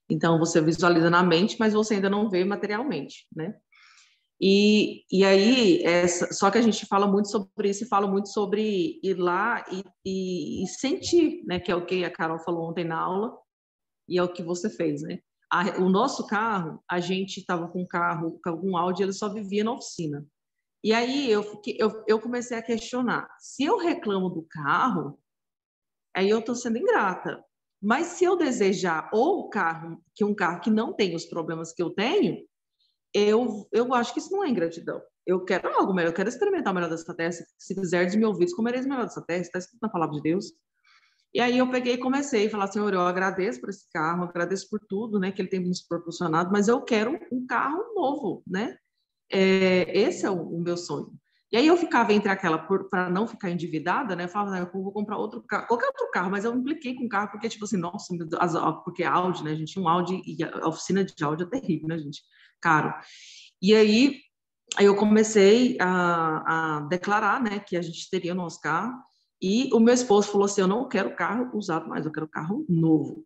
Então você visualiza na mente, mas você ainda não vê materialmente, né? E aí, só que a gente fala muito sobre isso e fala muito sobre ir lá e sentir, né? Que é o que a Carol falou ontem na aula e é o que você fez, né? O nosso carro, a gente estava com um carro, com algum Audi, ele só vivia na oficina. E aí eu comecei a questionar, se eu reclamo do carro, aí eu estou sendo ingrata. Mas se eu desejar um carro que não tem os problemas que eu tenho, eu acho que isso não é ingratidão. Eu quero algo melhor, eu quero experimentar o melhor dessa terra. Se fizer de me ouvidos, comereis o melhor dessa terra. Está escrito na palavra de Deus. E aí eu peguei e comecei a falar, Senhor, eu agradeço por esse carro, agradeço por tudo, né, que ele tem nos proporcionado, mas eu quero um carro novo, né? Esse é o meu sonho. E aí eu ficava entre aquela, para não ficar endividada, né? Eu falava, eu vou comprar outro carro, qualquer outro carro, mas eu impliquei com o carro, porque, tipo assim, nossa, porque Audi, né, gente? Um Audi, e a oficina de Audi é terrível, né, gente? Caro. E aí eu comecei a declarar, né, que a gente teria o nosso carro, e o meu esposo falou assim, eu não quero carro usado mais, eu quero carro novo.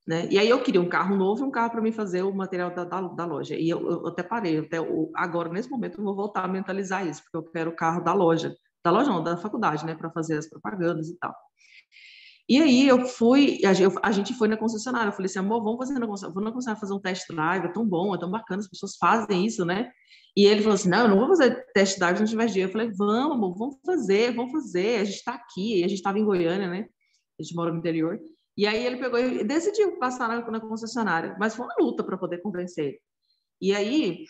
Né? E aí eu queria um carro novo e um carro para mim fazer o material da loja. E eu até parei, agora, nesse momento, eu vou voltar a mentalizar isso, porque eu quero o carro da loja não, da faculdade, né, para fazer as propagandas e tal. E aí a gente foi na concessionária, eu falei assim, amor, vamos na concessionária fazer um test drive, é tão bom, é tão bacana, as pessoas fazem isso, né? E ele falou assim, não, eu não vou fazer test drive se não tiver dinheiro. Eu falei, vamos, amor, vamos fazer, a gente está aqui, a gente estava em Goiânia, né? A gente mora no interior. E aí ele pegou e decidiu passar na concessionária, mas foi uma luta para poder convencer ele. E aí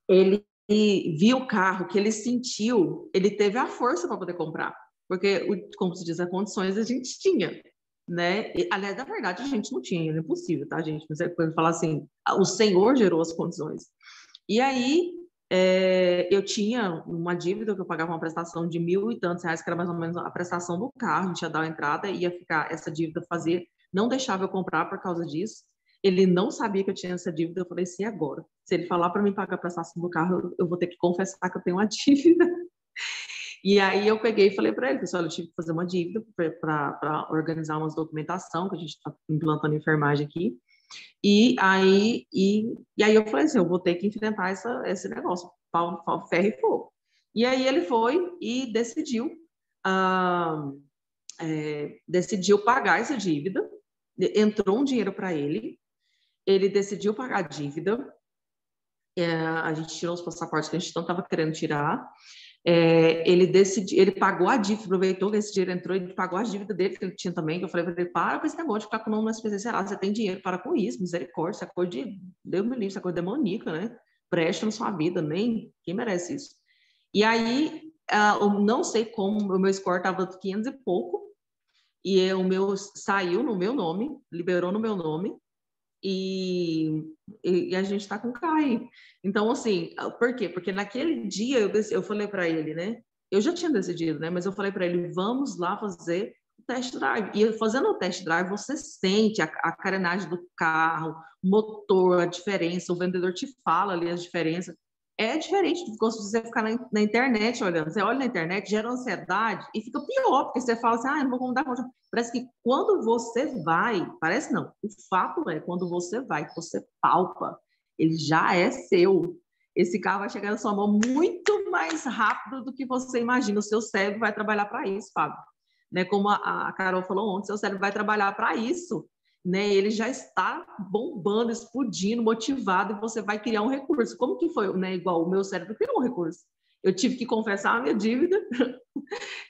ele viu o carro, que ele sentiu, ele teve a força para poder comprar, porque, como se diz, as condições a gente tinha, né? Aliás, na verdade, a gente não tinha, é impossível, tá, gente? Mas ele falar assim, o Senhor gerou as condições. E aí eu tinha uma dívida que eu pagava uma prestação de R$1.000 e tantos, que era mais ou menos a prestação do carro, a gente ia dar a entrada e ia ficar essa dívida não deixava eu comprar por causa disso. Ele não sabia que eu tinha essa dívida, eu falei assim, agora? Se ele falar para mim pagar a prestação do carro, eu vou ter que confessar que eu tenho uma dívida. E aí eu peguei e falei para ele, pessoal, eu tive que fazer uma dívida para organizar umas documentação, que a gente está implantando enfermagem aqui. E aí eu falei assim, eu vou ter que enfrentar esse negócio, pau, ferro e fogo. E aí ele foi e decidiu pagar essa dívida, entrou um dinheiro para ele decidiu pagar a dívida, a gente tirou os passaportes que a gente não estava querendo tirar, ele pagou a dívida, aproveitou que esse dinheiro entrou, ele pagou a dívida dele, que ele tinha também, que eu falei para ele, para com esse negócio de ficar com o nome no SPC, você tem dinheiro, para com isso, misericórdia, isso é coisa de, Deus me livre, isso é coisa demoníaca, né? Preste na sua vida, quem merece isso? E aí, eu não sei como, o meu score estava 500 e pouco, e o meu saiu no meu nome, liberou no meu nome, e a gente está com CAI. Então, assim, por quê? Porque naquele dia eu falei para ele, né? Eu já tinha decidido, né? Mas eu falei para ele, vamos lá fazer o test drive. E fazendo o test drive, você sente a carenagem do carro, o motor, a diferença, o vendedor te fala ali as diferenças. É diferente de você ficar na internet olhando. Você olha na internet, gera ansiedade e fica pior, porque você fala assim, não vou mudar. Parece que quando você vai, parece não, o fato é, quando você vai, que você palpa, ele já é seu. esse carro vai chegar na sua mão muito mais rápido do que você imagina. O seu cérebro vai trabalhar para isso, Fábio. Né? Como a Carol falou ontem, seu cérebro vai trabalhar para isso. Né? Ele já está bombando, explodindo, motivado, e você vai criar um recurso. Como que foi? Né? Igual o meu cérebro criou um recurso. Eu tive que confessar a minha dívida,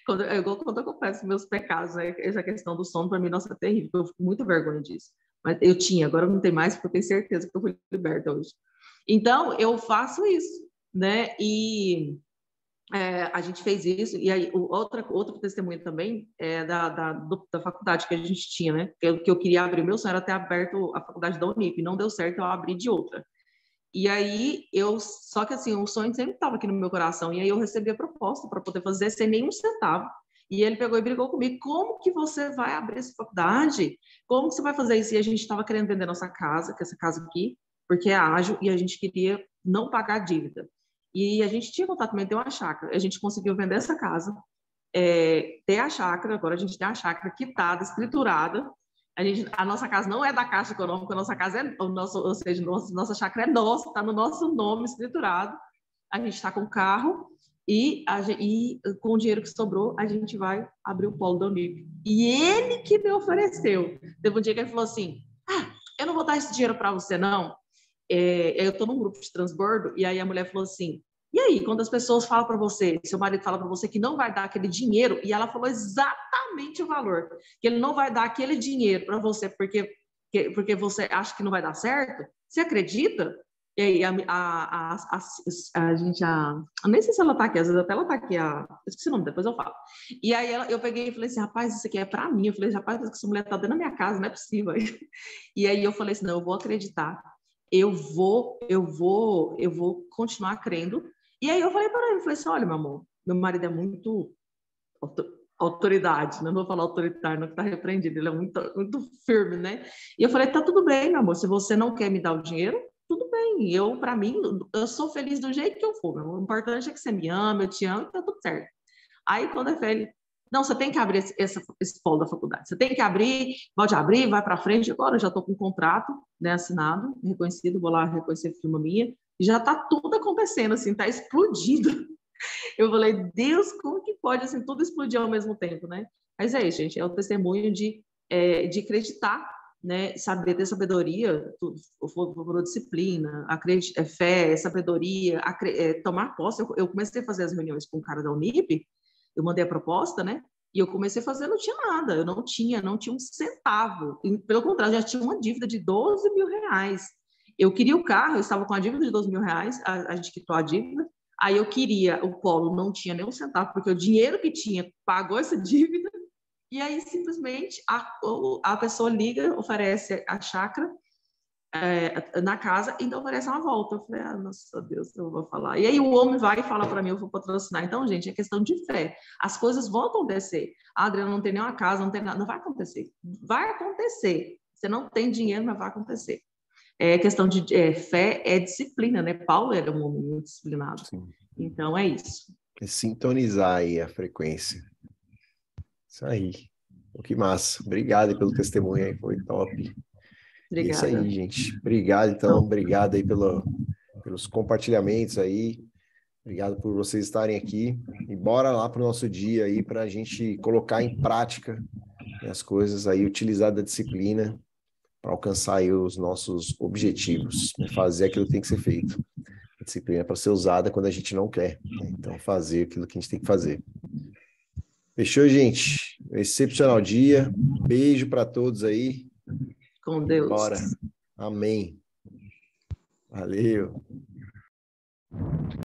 quando eu confesso meus pecados, né? Essa questão do sono, para mim, nossa, é terrível, eu fico com muita vergonha disso. Mas eu tinha, agora não tem mais, porque eu tenho certeza que eu fui liberta hoje. Então, eu faço isso, né? E a gente fez isso, e aí outro testemunho também é da faculdade que a gente tinha, né? Que eu queria abrir, meu sonho era ter aberto a faculdade da Unip, não deu certo, eu abri de outra. E aí, só que assim, o sonho sempre estava aqui no meu coração, e aí eu recebi a proposta para poder fazer sem nenhum centavo. E ele pegou e brigou comigo, como que você vai abrir essa faculdade? Como que você vai fazer isso? E a gente estava querendo vender nossa casa, que é essa casa aqui, porque é ágil, e a gente queria não pagar a dívida. E a gente tinha contato também, tem uma chácara, a gente conseguiu vender essa casa, ter a chácara, agora a gente tem a chácara quitada, escriturada. A nossa casa não é da Caixa Econômica, a nossa casa ou seja, nossa chácara é nossa, está no nosso nome escriturado. A gente está com o carro e com o dinheiro que sobrou, a gente vai abrir o polo da Unip. E ele que me ofereceu. Teve um dia que ele falou assim, eu não vou dar esse dinheiro para você, não. Eu estou num grupo de transbordo, e aí a mulher falou assim, e aí, quando as pessoas falam para você, seu marido fala para você que não vai dar aquele dinheiro, e ela falou exatamente o valor, que ele não vai dar aquele dinheiro para você porque você acha que não vai dar certo, você acredita? E aí a gente, nem sei se ela está aqui, às vezes até ela está aqui, eu esqueci o nome, depois eu falo. E aí eu peguei e falei assim, rapaz, isso aqui é para mim. Eu falei, rapaz, essa mulher está dentro da minha casa, não é possível. E aí eu falei assim, não, eu vou acreditar, eu vou continuar crendo. E aí eu falei para ele, falei assim, olha, meu amor, meu marido é muito autoridade, não vou falar autoritário, não, que está repreendido, ele é muito, muito firme, né? E eu falei, tá tudo bem, meu amor, se você não quer me dar o dinheiro, tudo bem, para mim, eu sou feliz do jeito que eu for, meu amor. O importante é que você me ama, eu te amo, tá tudo certo. Aí quando é ele, não, você tem que abrir esse polo da faculdade, você tem que abrir, pode abrir, vai para frente. Agora eu já estou com um contrato, né, assinado, reconhecido, vou lá reconhecer a firma minha, e já está tudo acontecendo, assim, está explodindo. Eu falei, Deus, como que pode, assim, tudo explodir ao mesmo tempo, né? Mas é isso, gente, é o testemunho de acreditar, né, saber ter sabedoria, for disciplina, fé, sabedoria, tomar posse. Eu comecei a fazer as reuniões com o cara da Unip, eu mandei a proposta, né? E eu comecei a fazer, não tinha nada, eu não tinha um centavo. Pelo contrário, já tinha uma dívida de 12 mil reais. Eu queria o carro, eu estava com a dívida de 12 mil reais, a gente quitou a dívida. Aí eu queria o polo, não tinha nem um centavo, porque o dinheiro que tinha pagou essa dívida. E aí, simplesmente, a pessoa liga, oferece a chácara na casa, então oferece uma volta. Eu falei, nossa Deus, eu vou falar. E aí o homem vai e fala para mim, eu vou patrocinar. Então, gente, é questão de fé. As coisas vão acontecer. Adriana não tem nenhuma casa, não tem nada. Não vai acontecer. Vai acontecer. Você não tem dinheiro, mas vai acontecer. É questão de fé, é disciplina, né? Paulo era um homem muito disciplinado. Sim. Então, é isso. É sintonizar aí a frequência. Isso aí. Que massa. Obrigado pelo testemunho aí, foi top. Obrigada. Isso aí, gente. Obrigado, então. Obrigado aí pelos compartilhamentos aí. Obrigado por vocês estarem aqui. E bora lá para o nosso dia aí, para a gente colocar em prática as coisas aí, utilizar da disciplina para alcançar aí os nossos objetivos, né? Fazer aquilo que tem que ser feito. A disciplina é para ser usada quando a gente não quer, né? Então, fazer aquilo que a gente tem que fazer. Fechou, gente? Excepcional dia. Beijo para todos aí. Com Deus. Bora. Amém. Valeu.